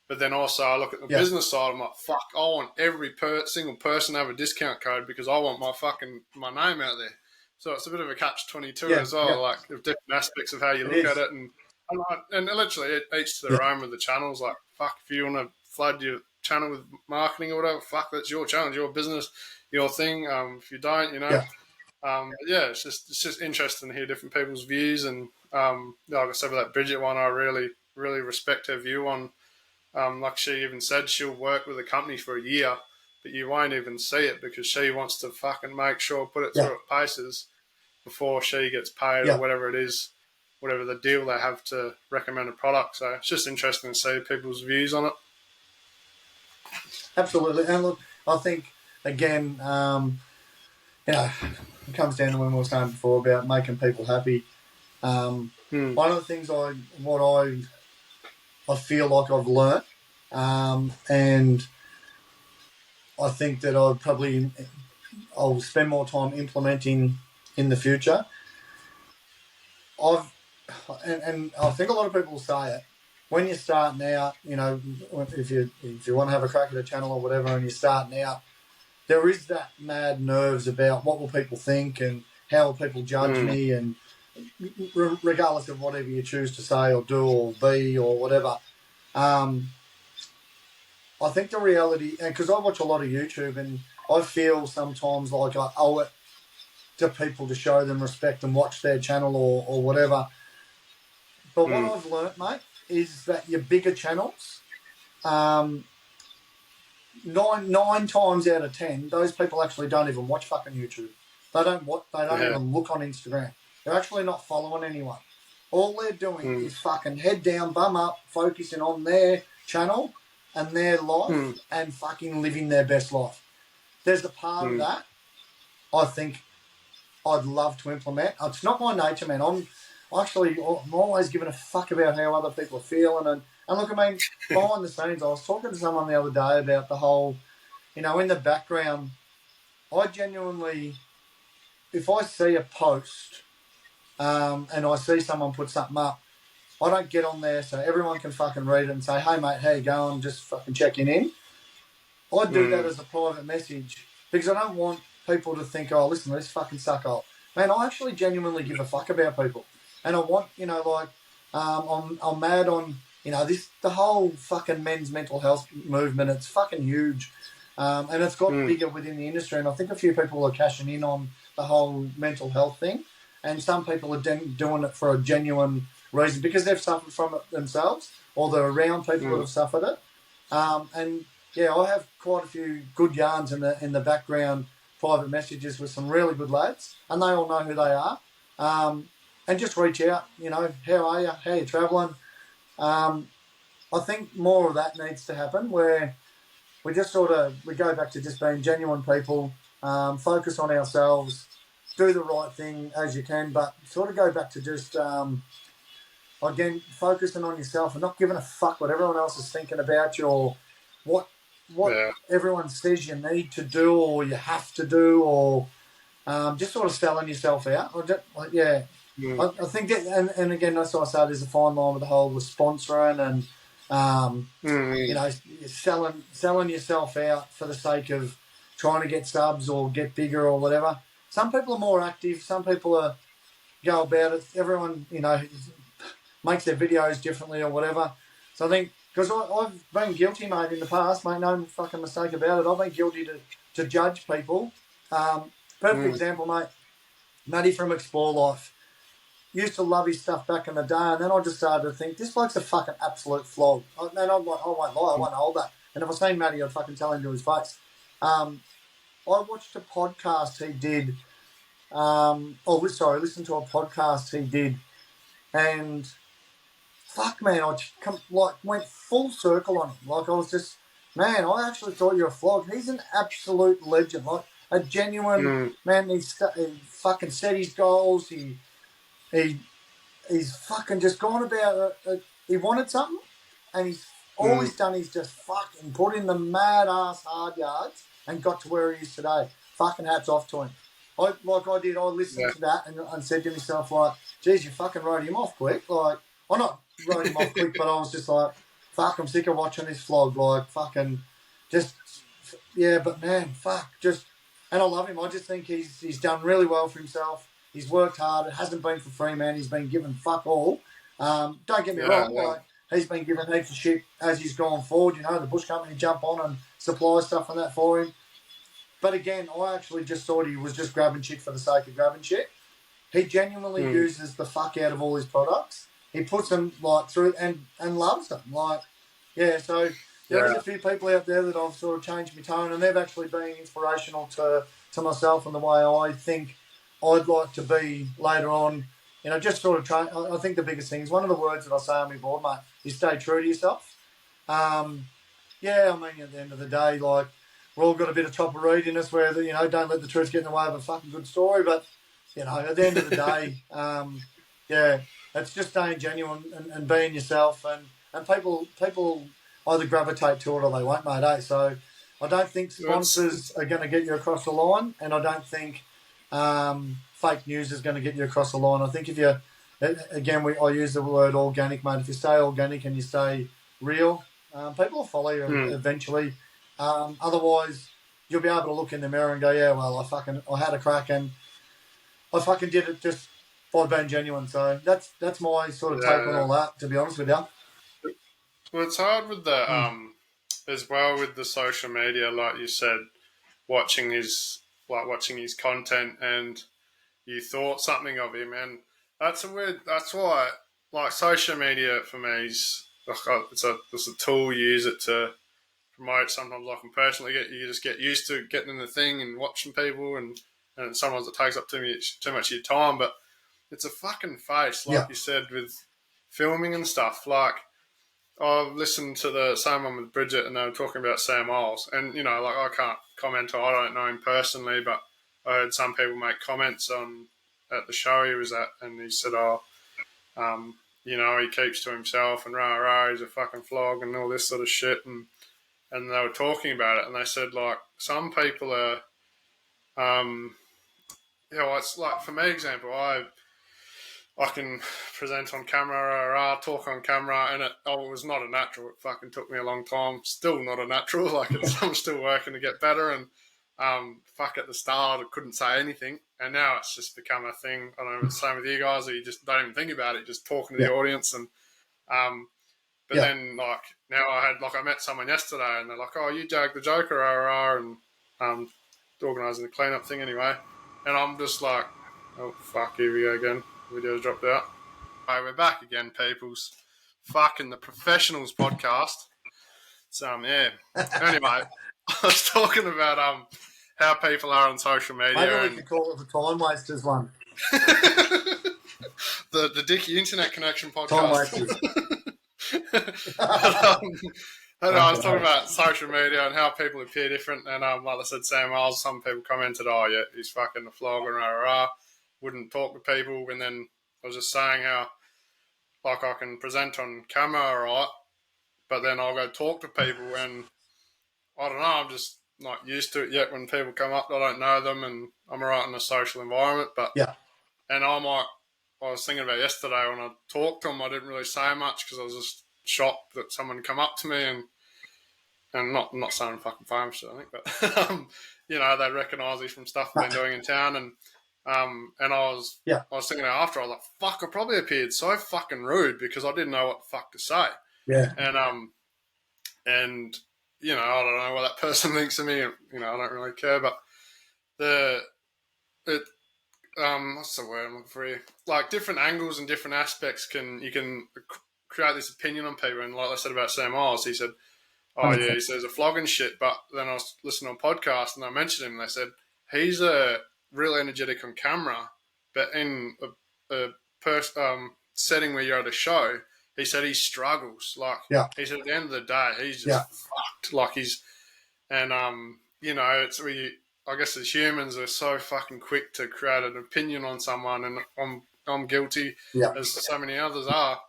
But then also I look at the Yeah. business side. I'm like, fuck, I want every single person to have a discount code because I want my name out there. So it's a bit of a catch-22 Yeah. as well, Yeah. like the different aspects of how you It look at is. it, and literally each to Yeah. their own with the channels. Like, fuck, if you want to flood your channel with marketing or whatever, fuck, that's your channel, your business, your thing. If you don't, Yeah. yeah, it's just interesting to hear different people's views, and like I said with that Bridget one, I really respect her view on. Like she even said, she'll work with a company for a year, but you won't even see it because she wants to fucking make sure, put it Yeah. through its paces before she gets paid or Yeah. whatever it is, whatever the deal they have to recommend a product. So it's just interesting to see people's views on it. Absolutely. And look, I think, again, it comes down to when we were saying before about making people happy. One of the things I feel like I've learnt, and I think that I'll spend more time implementing in the future. And I think a lot of people say it when you're starting out. If you want to have a crack at a channel or whatever, and you're starting out, there is that mad nerves about what will people think and how will people judge me, and regardless of whatever you choose to say or do or be or whatever. I think the reality, and because I watch a lot of YouTube, and I feel sometimes like I owe it to people to show them respect and watch their channel or whatever. But what I've learnt, mate, is that your bigger channels, 9 times out of 10, those people actually don't even watch fucking YouTube. They don't even look on Instagram. They're actually not following anyone. All they're doing is fucking head down, bum up, focusing on their channel and their life and fucking living their best life. There's a part of that I think I'd love to implement. It's not my nature, man. I'm always giving a fuck about how other people are feeling. And look, I mean, behind the scenes, I was talking to someone the other day about the whole, in the background, I genuinely, if I see a post and I see someone put something up, I don't get on there so everyone can fucking read it and say, hey, mate, how you going? Just fucking checking in. I do that as a private message because I don't want people to think, oh, listen, this fucking suck up. Man, I actually genuinely give a fuck about people. And I want, I'm mad on, the whole fucking men's mental health movement. It's fucking huge. And it's got bigger within the industry. And I think a few people are cashing in on the whole mental health thing. And some people are doing it for a genuine reason because they've suffered from it themselves or they're around people that have suffered it. And yeah, I have quite a few good yarns in the background, private messages with some really good lads, and they all know who they are. And just reach out, how are you? How are you travelling? I think more of that needs to happen where we just we go back to just being genuine people, focus on ourselves, do the right thing as you can, but sort of go back to just, again, focusing on yourself and not giving a fuck what everyone else is thinking about you or what everyone says you need to do or you have to do or just sort of selling yourself out. I think that, and again, that's what I say, there's a fine line with the whole with sponsoring and, selling yourself out for the sake of trying to get subs or get bigger or whatever. Some people are more active. Some people go about it. Everyone, makes their videos differently or whatever. So I think, because I've been guilty, mate, in the past, mate, no fucking mistake about it. I've been guilty to judge people. Perfect example, mate. Matty from Explore Life. Used to love his stuff back in the day, and then I just started to think, this bloke's a fucking absolute flog. And I won't lie, I won't hold that. And if I seen Matty, I'd fucking tell him to his face. I watched a podcast he did. Listened to a podcast he did, and fuck, man, I went full circle on him. Like, I was just, man, I actually thought you were a flog. He's an absolute legend, like a genuine man. He fucking set his goals. He's fucking just gone about it. He wanted something, and he's always done. He's just fucking put in the mad ass hard yards and got to where he is today. Fucking hats off to him. I listened to that and said to myself, like, geez, you fucking wrote him off quick. Like, I not wrote him off quick, but I was just like, fuck, I'm sick of watching this vlog. Like, fucking, just, yeah, but man, fuck, just, and I love him. I just think he's done really well for himself. He's worked hard. It hasn't been for free, man. He's been given fuck all. Don't get me wrong, like, he's been given heaps of shit as he's gone forward. The Bush Company jump on and supply stuff and that for him. But again, I actually just thought he was just grabbing shit for the sake of grabbing shit. He genuinely uses the fuck out of all his products. He puts them like through and loves them. Like, yeah, so there's a few people out there that I've sort of changed my tone, and they've actually been inspirational to myself and the way I think I'd like to be later on. Just sort of try. I think the biggest thing is one of the words that I say on my board, mate, is stay true to yourself. I mean, at the end of the day, like, we've all got a bit of chopperreed in us where, don't let the truth get in the way of a fucking good story. But, at the end of the day, it's just staying genuine and being yourself. And people either gravitate to it or they won't, mate, eh? So I don't think sponsors are going to get you across the line, and I don't think fake news is going to get you across the line. I think if you, again, I use the word organic, mate. If you stay organic and you stay real, people will follow you eventually. Otherwise, you'll be able to look in the mirror and go, yeah, well, I had a crack and I fucking did it just by being genuine. So that's my sort of take on all that, to be honest with you. Well, it's hard with the as well with the social media, like you said, watching his content, and you thought something of him, and that's why, like, social media for me is it's a tool. You use it to promote. Sometimes I can personally you just get used to getting in the thing and watching people, and sometimes it takes up too much of your time. But it's a fucking face, like you said, with filming and stuff. Like, I've listened to the same one with Bridget, and they were talking about Sam Miles, and like, I can't comment. I don't know him personally, but I heard some people make comments at the show he was at, and he said, You know, he keeps to himself and rah rah, he's a fucking flog and all this sort of shit. And they were talking about it, and they said like some people are, you know, it's like for me, example, I can present on camera or talk on camera, and it was not a natural. It fucking took me a long time. Still not a natural. Like I'm still working to get better, and fuck at the start I couldn't say anything, and now it's just become a thing. I don't know if it's the same with you guys, or you just don't even think about it, just talking to the audience, and but then like now I met someone yesterday, and they're like, "Oh, you Jag the Joker, rah, and organising the cleanup thing anyway," and I'm just like, "Oh fuck, here we go again." Video dropped out. Hey, we're back again, peoples. Fucking the Professionals podcast. So yeah. Anyway, I was talking about how people are on social media. Maybe we could call it the Time Wasters one. the Dickie Internet Connection podcast. Time Wasters. I was talking about social media and how people appear different. And like I said, Sam Miles, some people commented, "Oh yeah, he's fucking a flog and rah." Wouldn't talk to people, and then I was just saying how, like, I can present on camera, right? But then I'll go talk to people, and I don't know, I'm just not used to it yet. When people come up, I don't know them, and I'm alright in a social environment. But and I was thinking about yesterday when I talked to them, I didn't really say much because I was just shocked that someone come up to me and not saying I'm fucking famous, I think, but you know, they recognise me from stuff I've been doing in town, and I was thinking after, I was like, fuck, I probably appeared so fucking rude because I didn't know what the fuck to say. Yeah. And you know, I don't know what that person thinks of me. You know, I don't really care. But what's the word I'm looking for here? Like different angles and different aspects you can create this opinion on people. And like I said about Sam Miles, he said, "Oh yeah," he says a flogging shit. But then I was listening to a podcast and I mentioned him. And they said he's really energetic on camera, but in a setting where you're at a show, he said he struggles. Like he said at the end of the day, he's just fucked. Like you know, I guess as humans are so fucking quick to create an opinion on someone, and I'm guilty, as so many others are,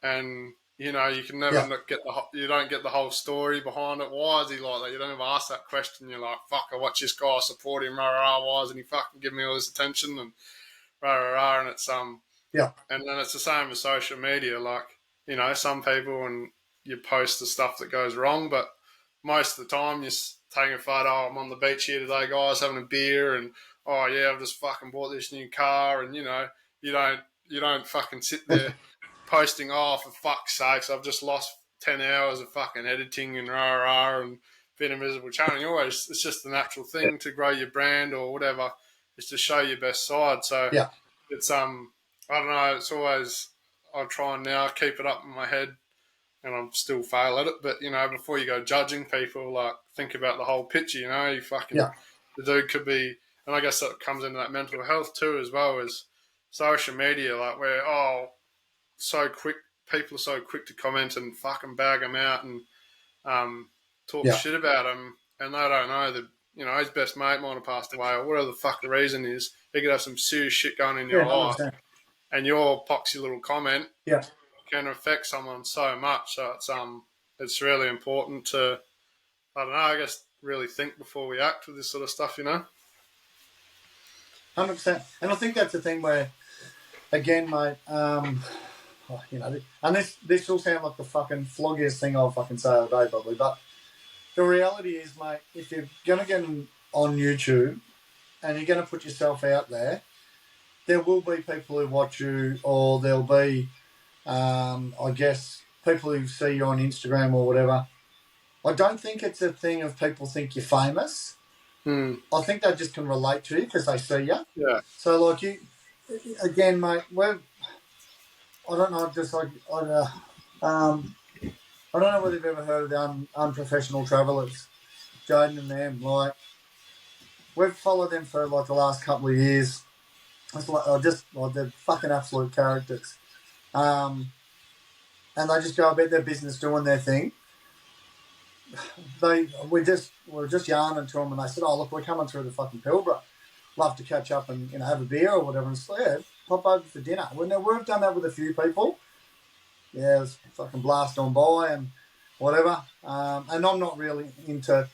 and you know, you can never you don't get the whole story behind it. Why is he like that? You don't ever ask that question. You're like, fuck, I watch this guy, support him, rah, rah, why isn't he fucking giving me all this attention? And rah, rah, rah, and it's and then it's the same with social media. Like, you know, some people, and you post the stuff that goes wrong, but most of the time you're taking a photo, "Oh, I'm on the beach here today, guys, having a beer," and "Oh yeah, I've just fucking bought this new car," and you know, you don't fucking sit there posting, "Oh, for fuck's sakes, I've just lost 10 hours of fucking editing and rah rah and been a miserable channel." It's just the natural thing to grow your brand or whatever, is to show your best side. So it's I don't know, it's always, I try and now keep it up in my head, and I'm still fail at it. But you know, before you go judging people, like, think about the whole picture. You know, you fucking the dude could be, and I guess that comes into that mental health too, as well as social media. Like, where people are so quick to comment and fucking bag them out and talk shit about them, and they don't know that, you know, his best mate might have passed away, or whatever the fuck the reason is. He could have some serious shit going in your life, and your poxy little comment can affect someone so much. So it's really important to, I don't know, I guess, really think before we act with this sort of stuff, you know? 100%. And I think that's the thing where, again, mate, you know, and this will sound like the fucking floggiest thing I'll fucking say all day, probably, but the reality is, mate, if you're going to get on YouTube and you're going to put yourself out there, there will be people who watch you, or there'll be, I guess, people who see you on Instagram or whatever. I don't think it's a thing of people think you're famous. I think they just can relate to you because they see you. Yeah. So, like, you, again, mate, I don't know, just like, I don't know whether you've ever heard of the Unprofessional Travellers, Jaden and them. Like, we've followed them for like the last couple of years. It's like, they're fucking absolute characters. And they just go about their business doing their thing. We're just yarning to them, and they said, "Oh, look, we're coming through the fucking Pilbara. Love to catch up and, you know, have a beer or whatever." And so, yeah, pop over for dinner. We've done that with a few people. Yeah, it's fucking blast on by and whatever. And I'm not really into.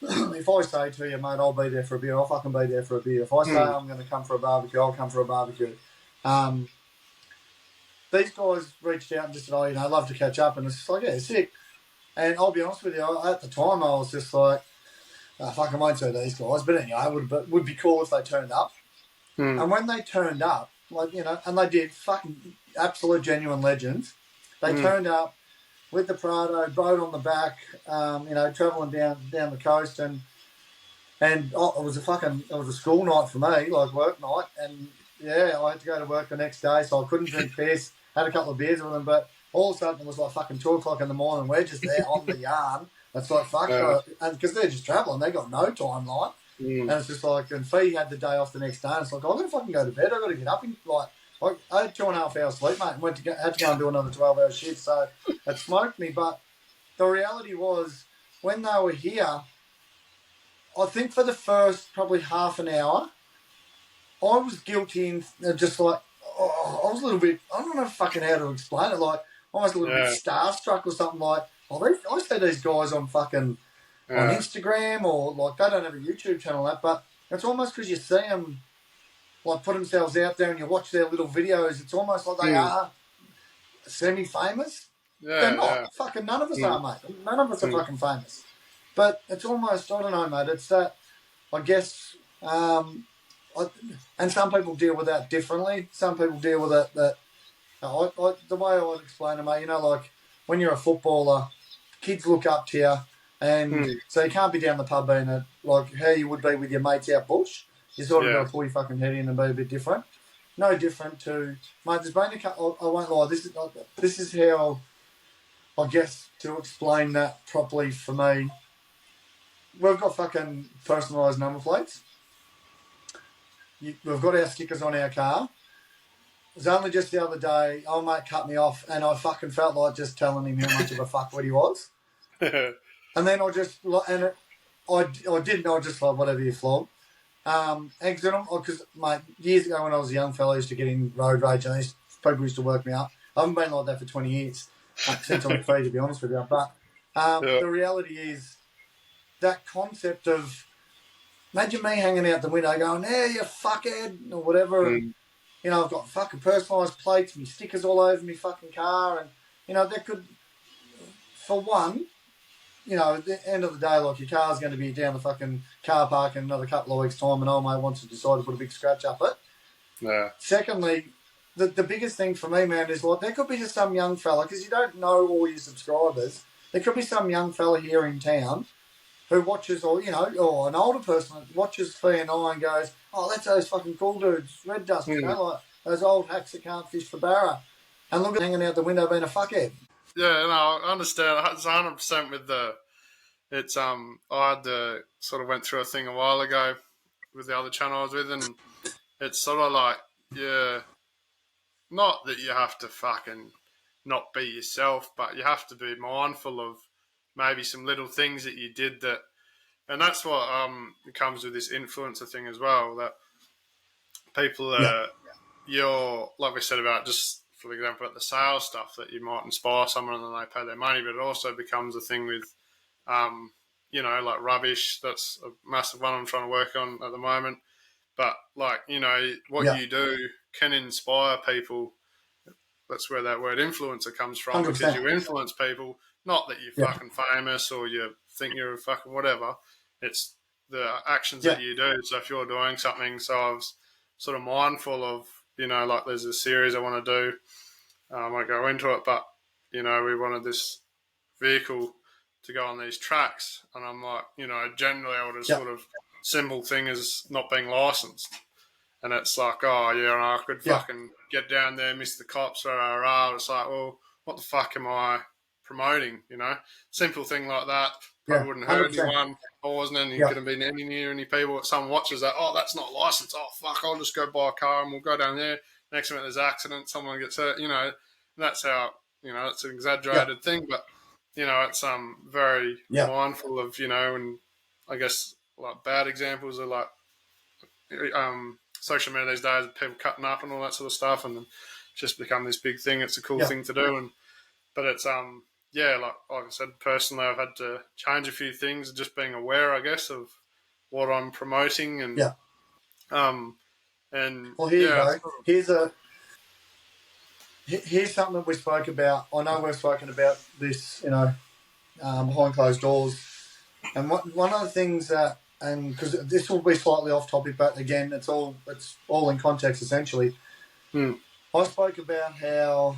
If I say to you, mate, I'll be there for a beer, I'll fucking be there for a beer. If I say I'm going to come for a barbecue, I'll come for a barbecue. These guys reached out and just said, oh, I'd love to catch up. And it's just like, yeah, sick. And I'll be honest with you, at the time, I was just like, fuck, I won't say these guys. But anyway, it would be cool if they turned up. And when they turned up, like, and they did, fucking absolute genuine legends. They turned up with the Prado, boat on the back, travelling down the coast. And it was a school night for me, like work night. And yeah, I had to go to work the next day, so I couldn't drink piss. Had a couple of beers with them, but all of a sudden it was like fucking 2 o'clock in the morning. We're just there on the yarn. It's like, fuck, and because they're just travelling, they got no timeline. And it's just like, and Fee had the day off the next day, and it's like, I'm going to fucking go to bed. I've got to get up. I had 2.5 hours sleep, mate, and had to go and do another 12-hour shift, so it smoked me. But the reality was, when they were here, I think for the first probably half an hour, I was guilty and just like, I was a little bit, I don't know fucking how to explain it, like almost a little bit starstruck or something like, I see these guys on fucking on Instagram or like they don't have a YouTube channel that, but it's almost because you see them like put themselves out there and you watch their little videos, it's almost like they are semi-famous. They're not. Fucking none of us are, mate. None of us are fucking famous. But it's almost, I don't know, mate, it's that, I guess, and some people deal with that differently. Some people deal with it the way I would explain it, mate, like when you're a footballer, kids look up to you, and so you can't be down the pub being like how you would be with your mates out bush. You sort of got to pull your fucking head in and be a bit different. No different to, mate, there's been I won't lie, this is how, I guess, to explain that properly for me. We've got fucking personalised number plates. We've got our stickers on our car. It was only just the other day, old mate cut me off and I fucking felt like just telling him how much of a fuckwit he was. And then I just, I didn't, I just like, whatever you flog. Exit them, because, mate, years ago when I was a young fella, I used to get in road rage and people used to work me up. I haven't been like that for 20 years, since I'm free, to be honest with you. But the reality is that concept of, imagine me hanging out the window going, hey, you fuckhead, or whatever. And, I've got fucking personalised plates, me stickers all over me fucking car. And, that could, for one, at the end of the day, like, your car's going to be down the fucking car park in another couple of weeks' time and old mate wants to decide to put a big scratch up it. Yeah. Secondly, the biggest thing for me, man, is like, there could be just some young fella, because you don't know all your subscribers, there could be some young fella here in town who watches, or an older person that watches Fee and I and goes, oh, that's those fucking cool dudes, Red Dust, like those old hacks that can't fish for Barra. And look at hanging out the window being a fuckhead. Yeah, no, I understand. It's 100% with I had sort of went through a thing a while ago with the other channel I was with, and it's sort of like, not that you have to fucking not be yourself, but you have to be mindful of maybe some little things that you did that, and that's what comes with this influencer thing as well, that people you're, like we said about just, for example, at the sales stuff, that you might inspire someone and then they pay their money, but it also becomes a thing with, like rubbish. That's a massive one I'm trying to work on at the moment. But like, what you do can inspire people. That's where that word influencer comes from, 100%. Because you influence people, not that you're fucking famous or you think you're fucking whatever. It's the actions that you do. So if you're doing something, so I was sort of mindful of, like there's a series I want to do. I won't go into it, but, we wanted this vehicle to go on these tracks. And I'm like, generally I would have sort of simple thing as not being licensed. And it's like, I could fucking get down there, miss the cops, It's like, well, what the fuck am I promoting, Simple thing like that. Probably wouldn't hurt anyone. I wasn't any, couldn't be any near any people. Someone watches that, that's not licensed. Oh, fuck, I'll just go buy a car and we'll go down there. Next minute there's an accident, someone gets hurt, That's how, it's an exaggerated thing, but, it's very mindful of, and I guess like bad examples are like, social media these days, people cutting up and all that sort of stuff, and it's just become this big thing. It's a cool thing to do, but it's like I said, personally, I've had to change a few things, just being aware, I guess, of what I'm promoting, and well, here you go. Here's something that we spoke about. I know we've spoken about this, behind closed doors. And one of the things that, and because this will be slightly off topic, but again, it's all in context essentially. I spoke about how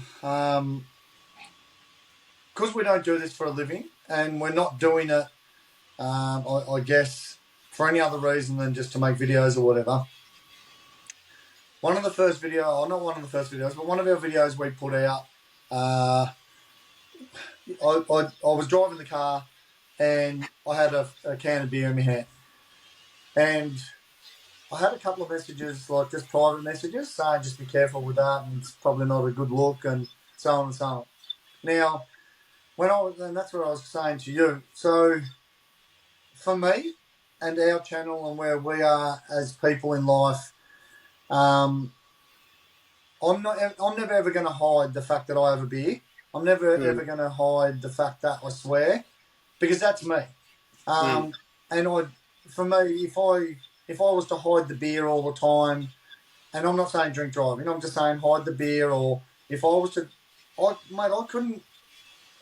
because we don't do this for a living, and we're not doing it, I guess, for any other reason than just to make videos or whatever. One of the first videos, not one of the first videos, but one of our videos we put out, I was driving the car and I had a can of beer in my hand. And I had a couple of messages, like just private messages, saying just be careful with that and it's probably not a good look and so on and so on. Now, and that's what I was saying to you. So, for me and our channel and where we are as people in life, I'm never ever going to hide the fact that I have a beer. I'm never ever going to hide the fact that I swear, because that's me. And for me, if I was to hide the beer all the time, and I'm not saying drink driving, I'm just saying hide the beer, or if I was to, I couldn't.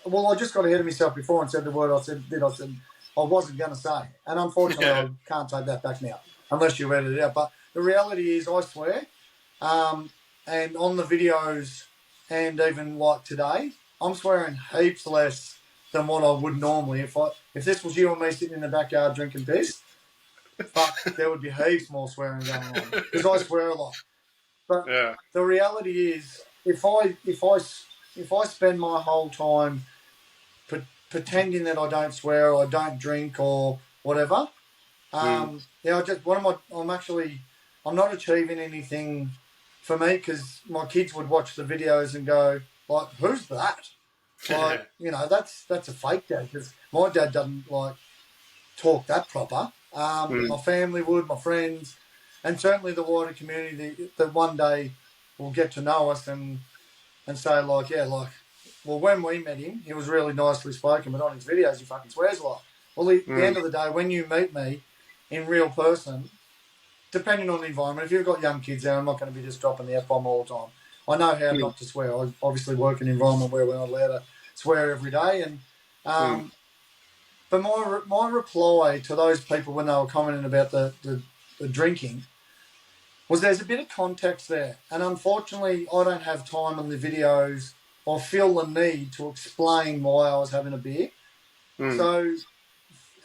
Well, I just got ahead of myself before and said the word I said I wasn't going to say, and unfortunately, I can't take that back now unless you edit it out. But the reality is, I swear, and on the videos, and even like today, I'm swearing heaps less than what I would normally. If this was you and me sitting in the backyard drinking piss, fuck, there would be heaps more swearing going on because I swear a lot. But the reality is, if I spend my whole time pretending that I don't swear or I don't drink or whatever, I'm not achieving anything for me, because my kids would watch the videos and go, like, who's that? Like, that's a fake dad, because my dad doesn't talk that proper. My family would, my friends, and certainly the wider community that one day will get to know us and say well, when we met him, he was really nicely spoken, but on his videos he fucking swears a lot. Well, at the end of the day, when you meet me in real person, depending on the environment, if you've got young kids there, I'm not going to be just dropping the F-bomb all the time. I know how not to swear. I obviously work in an environment where we're not allowed to swear every day. And but my reply to those people when they were commenting about the drinking was, there's a bit of context there. And unfortunately, I don't have time on the videos or feel the need to explain why I was having a beer. So,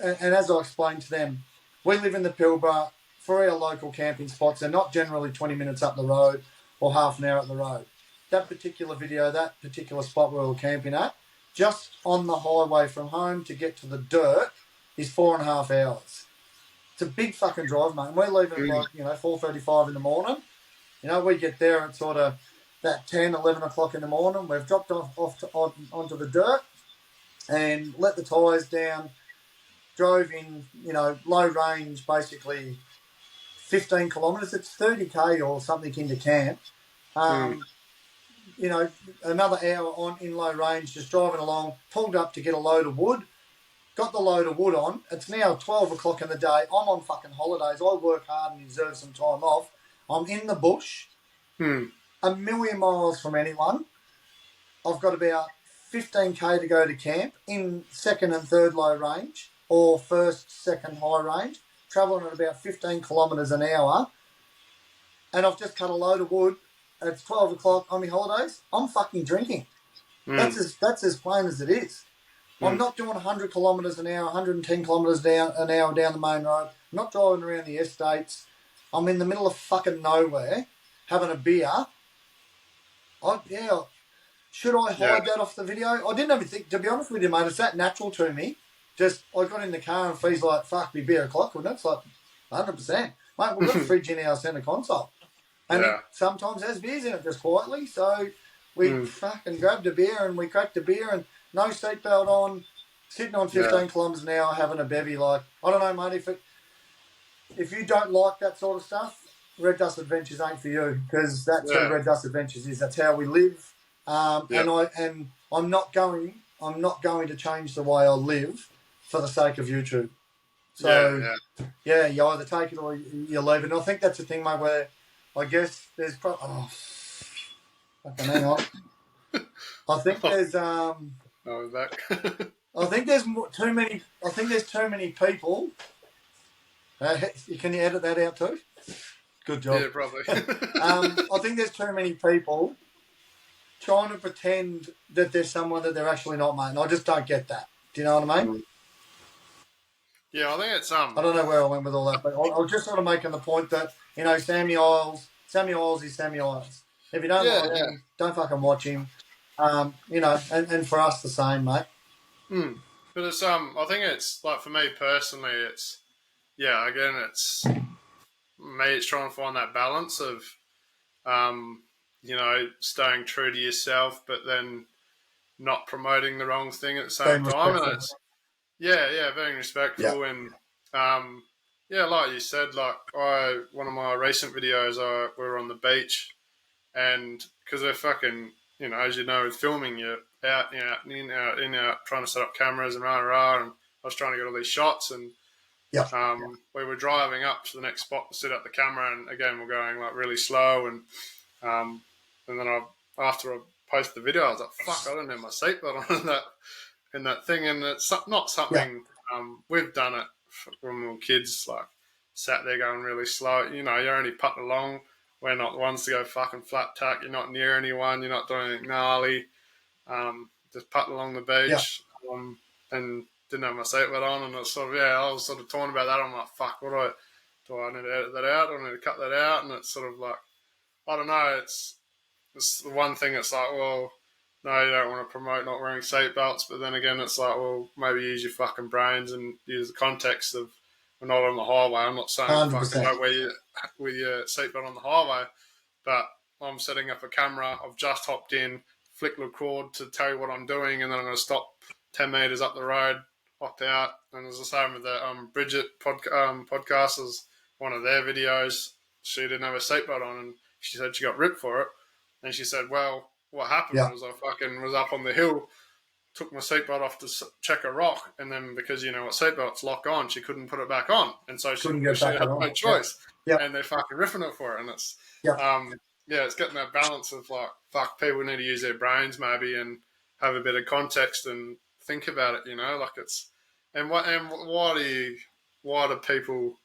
and as I explained to them, we live in the Pilbara. For our local camping spots, they're not generally 20 minutes up the road or half an hour up the road. That particular video, that particular spot where we were camping at, just on the highway from home to get to the dirt is 4.5 hours. It's a big fucking drive, mate. And we're leaving at 4:35 in the morning. We get there at sort of that 10, 11 o'clock in the morning. We've dropped onto the dirt and let the tyres down, drove in, low range, basically 15 kilometres. It's 30k or something into camp. Another hour on in low range, just driving along, pulled up to get a load of wood, got the load of wood on. It's now 12 o'clock in the day. I'm on fucking holidays. I work hard and deserve some time off. I'm in the bush, a million miles from anyone. I've got about 15k to go to camp in second and third low range, or first, second high range, travelling at about 15 kilometres an hour, and I've just cut a load of wood. It's 12 o'clock on my holidays. I'm fucking drinking. That's as plain as it is. I'm not doing 100 kilometres an hour, 110 kilometres an hour down the main road. I'm not driving around the estates. I'm in the middle of fucking nowhere having a beer. Should I hide that off the video? I didn't even think, to be honest with you, mate, it's that natural to me. Just, I got in the car and Fee's like, fuck, be beer o'clock, wouldn't it? It's like, 100%. Mate, we've got a fridge in our centre console. And it sometimes has beers in it just quietly. So we fucking grabbed a beer and we cracked a beer and no seatbelt on, sitting on 15 kilometres an hour having a bevy. Like, I don't know, mate, if you don't like that sort of stuff, Red Dust Adventures ain't for you, because that's who Yeah. Red Dust Adventures is. That's how we live. And I'm not going to change the way I live for the sake of YouTube. So yeah, you either take it or you leave it. And I think that's the thing, mate, where I guess there's fucking hang on. I think there's back. I think there's too many. I think there's too many people. Can you edit that out too? Good job. Yeah, probably. I think there's too many people trying to pretend that there's someone that they're actually not, mate. And I just don't get that. Do you know what I mean? Yeah, I think it's I don't know where I went with all that, but I was just sort of making the point that, you know, Sammy Isles is Sammy Isles. If you don't like him, don't fucking watch him. You know, and for us the same, mate. But it's I think it's like, for me personally, it's again, it's me. It's trying to find that balance of you know, staying true to yourself, but then not promoting the wrong thing at the same time. And it's being respectful and like you said, like one of my recent videos, we were on the beach, and because they're fucking, you know, as you know, with filming, you're out, in, out, trying to set up cameras and and I was trying to get all these shots, and we were driving up to the next spot to set up the camera, and again, we're going like really slow, and then after I posted the video, I was like, fuck, I don't have my seatbelt on in that thing, and it's not something we've done it when we were kids, like sat there going really slow. You know, you're only putting along. We're not the ones to go fucking flat tack. You're not near anyone. You're not doing anything gnarly. Just putting along the beach, and didn't have my seatbelt on, and it's sort of I was sort of torn about that. I'm like, fuck, do I need to edit that out? Do I need to cut that out? And it's sort of like, I don't know. It's the one thing. It's like, well, no, you don't want to promote not wearing seatbelts, but then again, it's like, well, maybe use your fucking brains and use the context of, we're not on the highway. I'm not saying 100%. Fucking don't wear your seatbelt on the highway, but I'm setting up a camera. I've just hopped in, flick record to tell you what I'm doing, and then I'm going to stop 10 metres up the road, hopped out, and as I was saying with the Bridget podcast, was one of their videos. She didn't have a seatbelt on, and she said she got ripped for it, and she said, well, what happened was I fucking was up on the hill, took my seatbelt off to check a rock, and then because you know what seatbelts lock on, she couldn't put it back on, and so she had no choice, and they're fucking ripping it for it, and it's it's getting that balance of like, fuck, people need to use their brains maybe and have a bit of context and think about it, you know, like it's, and why do people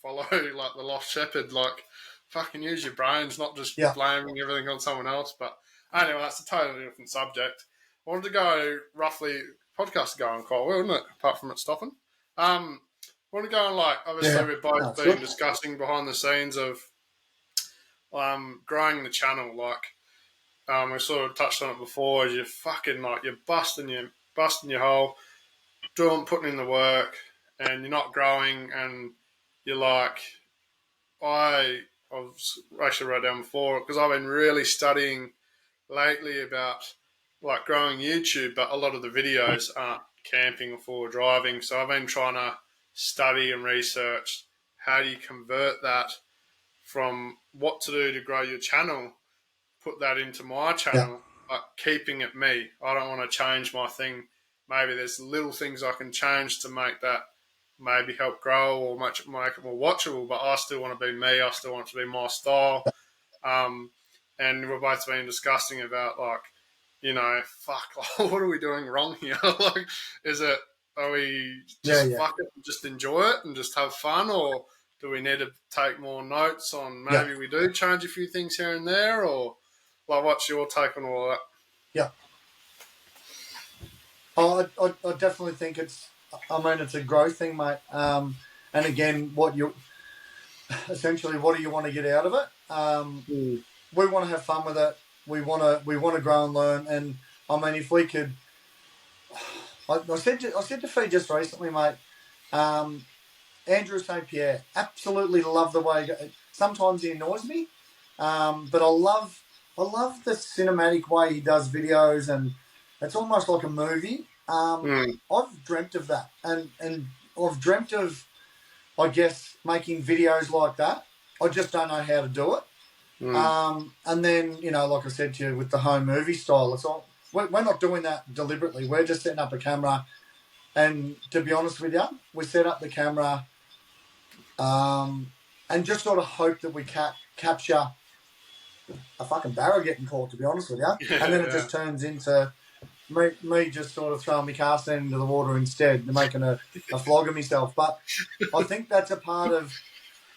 follow like the lost shepherd? Like, fucking use your brains, not just blaming everything on someone else. But anyway, that's a totally different subject. I wanted to go roughly, podcast going quite well, wouldn't it? Apart from it stopping. I want to go on, like, obviously we've both been discussing behind the scenes of growing the channel. Like, we sort of touched on it before. You're fucking like, you're busting your hole, putting in the work, and you're not growing, and you're like, I've actually wrote down before, because I've been really studying lately about like growing YouTube, but a lot of the videos aren't camping or forward driving. So I've been trying to study and research how do you convert that from what to do to grow your channel, put that into my channel, but keeping it me. I don't want to change my thing. Maybe there's little things I can change to make that maybe help grow or make it more watchable, but I still want to be me. I still want it to be my style. And we've both been discussing about, like, you know, fuck, what are we doing wrong here? Like, are we just fuck it and just enjoy it and just have fun, or do we need to take more notes on maybe we do change a few things here and there, or like, what's your take on all that? Yeah. I definitely think it's a growth thing, mate. And again, what do you want to get out of it? We want to have fun with it. We want to grow and learn. And I mean, if we could, I said to Fee just recently, mate. Andrew St. Pierre, absolutely love the way. Sometimes he annoys me, but I love the cinematic way he does videos, and it's almost like a movie. I've dreamt of that, and I've dreamt of, I guess, making videos like that. I just don't know how to do it. And then, you know, like I said to you, with the home movie style, it's all, we're not doing that deliberately. We're just setting up a camera. And to be honest with you, we set up the camera and just sort of hope that we capture a fucking barra getting caught, to be honest with you. Yeah, and then it just turns into me just sort of throwing my cast into the water instead and making a flog of myself. But I think that's a part of,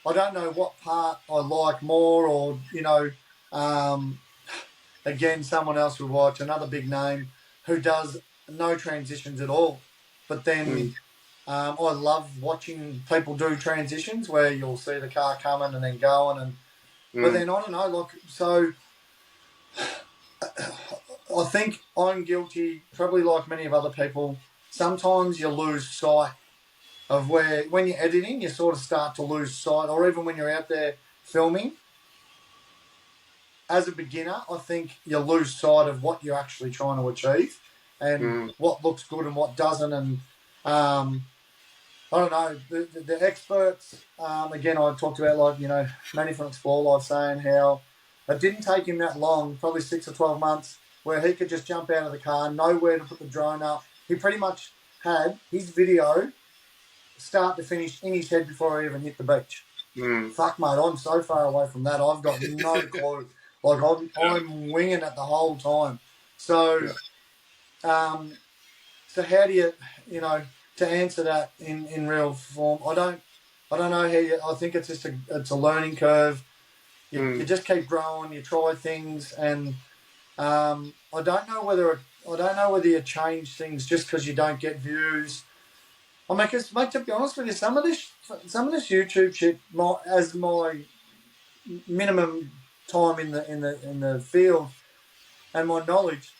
I don't know what part I like more, or, you know, again, someone else would watch, another big name who does no transitions at all. But then I love watching people do transitions where you'll see the car coming and then going. And but then, I don't know, like, so I think I'm guilty, probably like many of other people. Sometimes you lose sight of where, when you're editing, you sort of start to lose sight, or even when you're out there filming. As a beginner, I think you lose sight of what you're actually trying to achieve and what looks good and what doesn't. And I don't know, the experts, again, I talked about, like, you know, Manny from Explore Life saying how it didn't take him that long, probably 6 or 12 months, where he could just jump out of the car, know where to put the drone up. He pretty much had his video start to finish in his head before I even hit the beach. Fuck, mate, I'm so far away from that. I've got no clue. Like, I'm winging it the whole time. So, so how do you, you know, to answer that in real form? I don't know how you. I think it's just it's a learning curve. You just keep growing. You try things, and I don't know whether you change things just because you don't get views. I mean, because, mate, to be honest with you, some of this YouTube shit, as my minimum time in the field and my knowledge,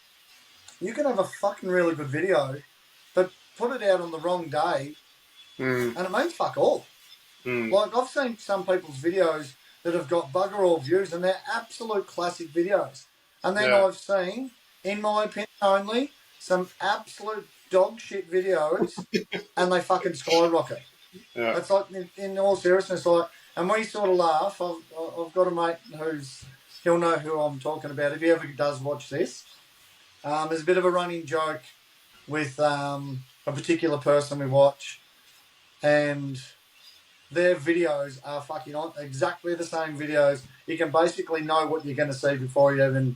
you can have a fucking really good video, but put it out on the wrong day, and it means fuck all. Like, I've seen some people's videos that have got bugger all views, and they're absolute classic videos. And then I've seen, in my opinion only, some absolute dog shit videos, and they fucking skyrocket. Yeah. It's like, in all seriousness, like, and we sort of laugh. I've got a mate he'll know who I'm talking about if he ever does watch this. There's a bit of a running joke with a particular person we watch, and their videos are fucking on exactly the same videos. You can basically know what you're going to see before you even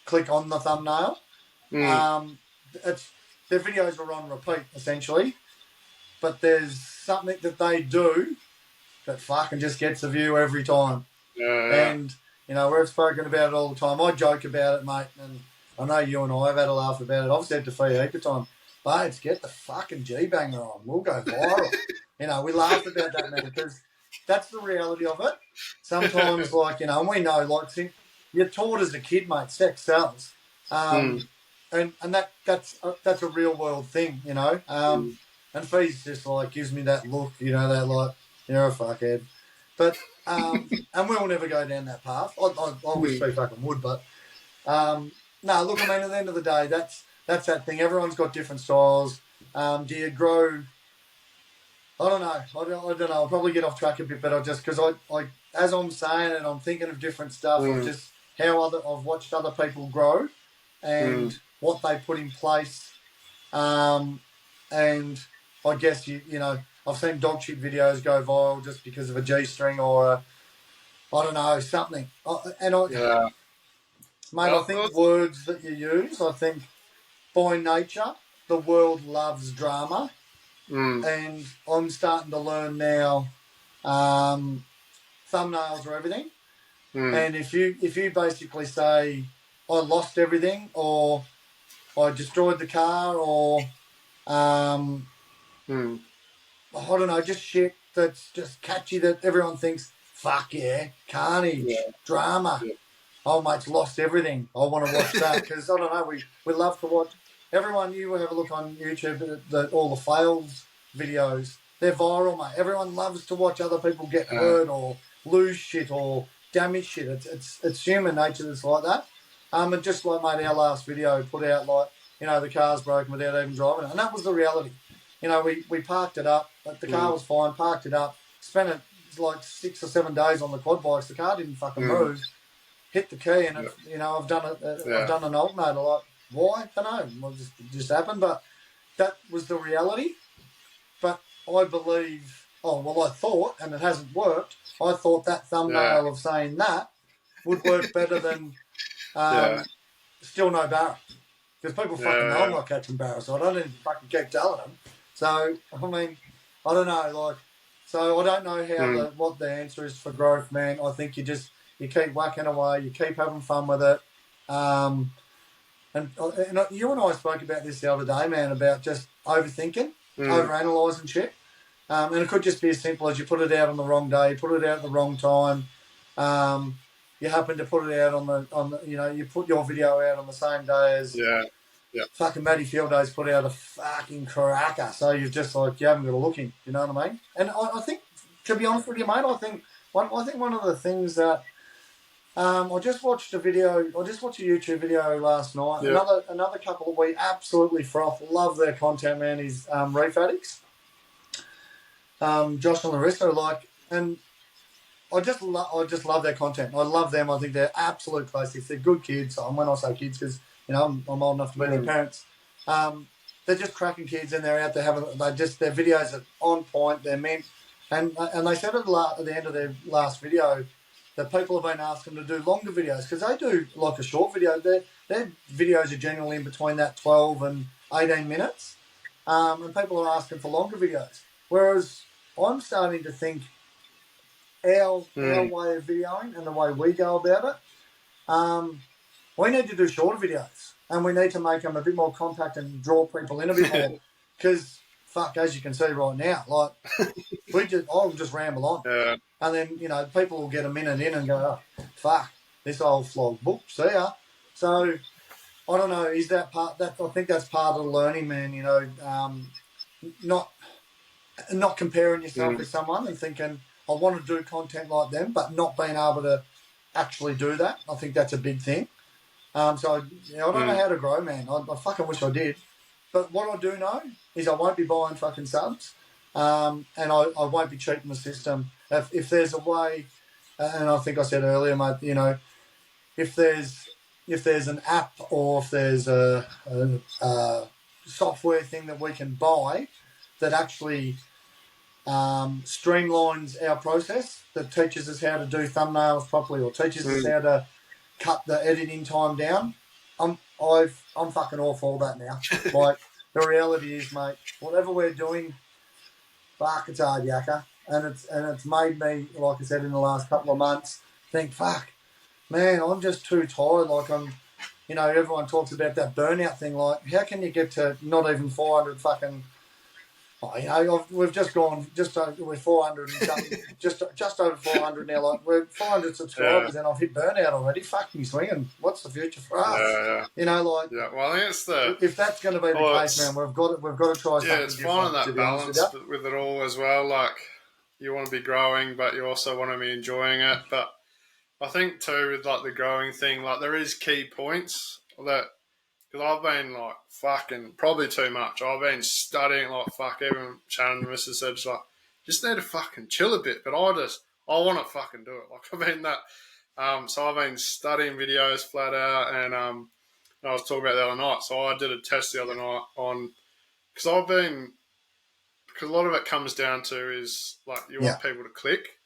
click on the thumbnail. Their videos are on repeat, essentially, but there's something that they do that fucking just gets a view every time. And, you know, we've spoken about it all the time. I joke about it, mate, and I know you and I have had a laugh about it. I've said to Fee a heap of time, "Babes, get the fucking G-banger on. We'll go viral." You know, we laugh about that, man, because that's the reality of it. Sometimes, like, you know, and we know, like, you're taught as a kid, mate, sex sells. And that's a real world thing, you know. And Fee's just, like, gives me that look, you know, that, like, you're a fuckhead. But, and we'll never go down that path. I wish Fee fucking would, but, no, look, I mean, at the end of the day, that's that thing. Everyone's got different styles. Do you grow? I don't know. I don't know. I'll probably get off track a bit, but because I as I'm saying it, I'm thinking of different stuff of just how I've watched other people grow and what they put in place. And I guess you know, I've seen dog shit videos go viral just because of a G-string or I don't know, something. Mate, I think words that you use, I think by nature, the world loves drama. And I'm starting to learn now thumbnails are everything. And if you basically say, I lost everything, or I destroyed the car, or I don't know, just shit that's just catchy that everyone thinks, fuck yeah, carnage, drama. Oh, mate's lost everything. I want to watch that because, I don't know, we love to watch. Everyone, you will have a look on YouTube, all the fails videos. They're viral, mate. Everyone loves to watch other people get hurt or lose shit or damage shit. It's human nature that's like that. And just like, mate, our last video put out, like, you know, the car's broken without even driving it. And that was the reality. You know, we parked it up. The car was fine, parked it up, spent like 6 or 7 days on the quad bikes. The car didn't fucking move. Hit the key, and I've done I've done an alternator. Like, why? I don't know. Well, it just happened, but that was the reality. But I believe. Oh well, I thought, and it hasn't worked. I thought that thumbnail of saying that would work better than still no barra, because people fucking know I'm not catching barra, so I don't even fucking keep telling them. So I mean, I don't know, like, so I don't know how what the answer is for growth, man. I think you keep whacking away, you keep having fun with it. And you and I spoke about this the other day, man, about just overthinking, overanalyzing shit. And it could just be as simple as you put it out on the wrong day, put it out at the wrong time. You happen to put it out on the you put your video out on the same day as fucking Matty Fieldays put out a fucking cracker. So you've just like, you haven't got to look in, you know what I mean? And I think, to be honest with you, mate, I think one of the things that I just watched a YouTube video last night. Yeah. Another couple that we absolutely froth, love their content, man, is Reef Addicts. Josh and Larissa, and I just love their content. I love them. I think they're absolute classics. They're good kids. When I say kids, because I'm old enough to be their parents. They're just cracking kids, and they're out there their videos are on point. They're meant, and they said at the end of their last video that people have been asking them to do longer videos, because they do like a short video. Their videos are generally in between that 12 and 18 minutes, and people are asking for longer videos. Whereas I'm starting to think our way of videoing and the way we go about it, we need to do shorter videos, and we need to make them a bit more compact and draw people in a bit more. Because as you can see right now, I'll just ramble on, and then people will get a minute in and go, oh, fuck, this old flog book, see ya. So I don't know, is that part? I think that's part of the learning, man. Not comparing yourself with someone and thinking, I want to do content like them, but not being able to actually do that. I think that's a big thing. I don't know how to grow, man. I fucking wish I did. But what I do know is I won't be buying fucking subs, and I won't be cheating the system. If there's a way, and I think I said earlier, mate, if there's an app or if there's a software thing that we can buy that actually streamlines our process, that teaches us how to do thumbnails properly or teaches us how to cut the editing time down, I'm fucking all for that now. The reality is, mate, whatever we're doing, fuck, it's hard yakka, and it's made me, like I said, in the last couple of months, think, fuck, man, I'm just too tired. Everyone talks about that burnout thing. How can you get to not even 400 fucking? We've just gone we're 400 and something, just over 400 now. We're 400 subscribers, and I've hit burnout already. Fuck me swinging. What's the future for us? Well, I think it's if that's going to be the case, man, we've got to try. Yeah, it's finding that balance with it all as well. You want to be growing, but you also want to be enjoying it. But I think too, with the growing thing, there is key points that. Because I've been fucking probably too much. I've been studying even Shannon and Mrs. said just need to fucking chill a bit. But I want to fucking do it. I've been that. So I've been studying videos flat out, and I was talking about the other night. So I did a test the other night on because a lot of it comes down to is you want people to click.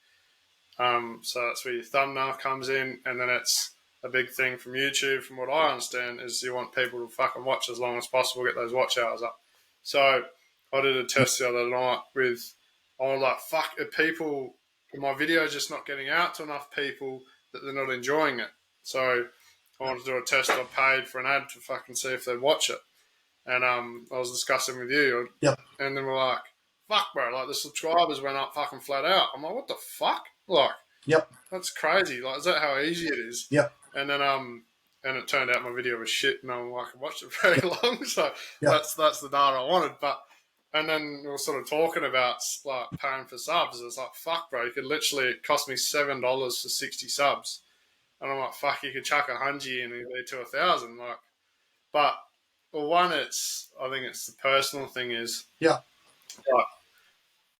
So that's where your thumbnail comes in, and then it's. A big thing from YouTube, from what I understand, is you want people to fucking watch as long as possible, get those watch hours up. So I did a test the other night I was like, fuck, my video is just not getting out to enough people that they're not enjoying it. So I wanted to do a test. I paid for an ad to fucking see if they'd watch it. And I was discussing with you. Yep. And then we're like, fuck, bro, the subscribers went up fucking flat out. I'm like, what the fuck? Yep. That's crazy. Is that how easy it is? Yep. And then and it turned out my video was shit, and I watched it very long. So that's the data I wanted. And then we were sort of talking about paying for subs. It's like, fuck, bro, it cost me $7 for 60 subs, and I'm like, fuck, you could chuck $100 in and lead to 1,000. But I think it's the personal thing is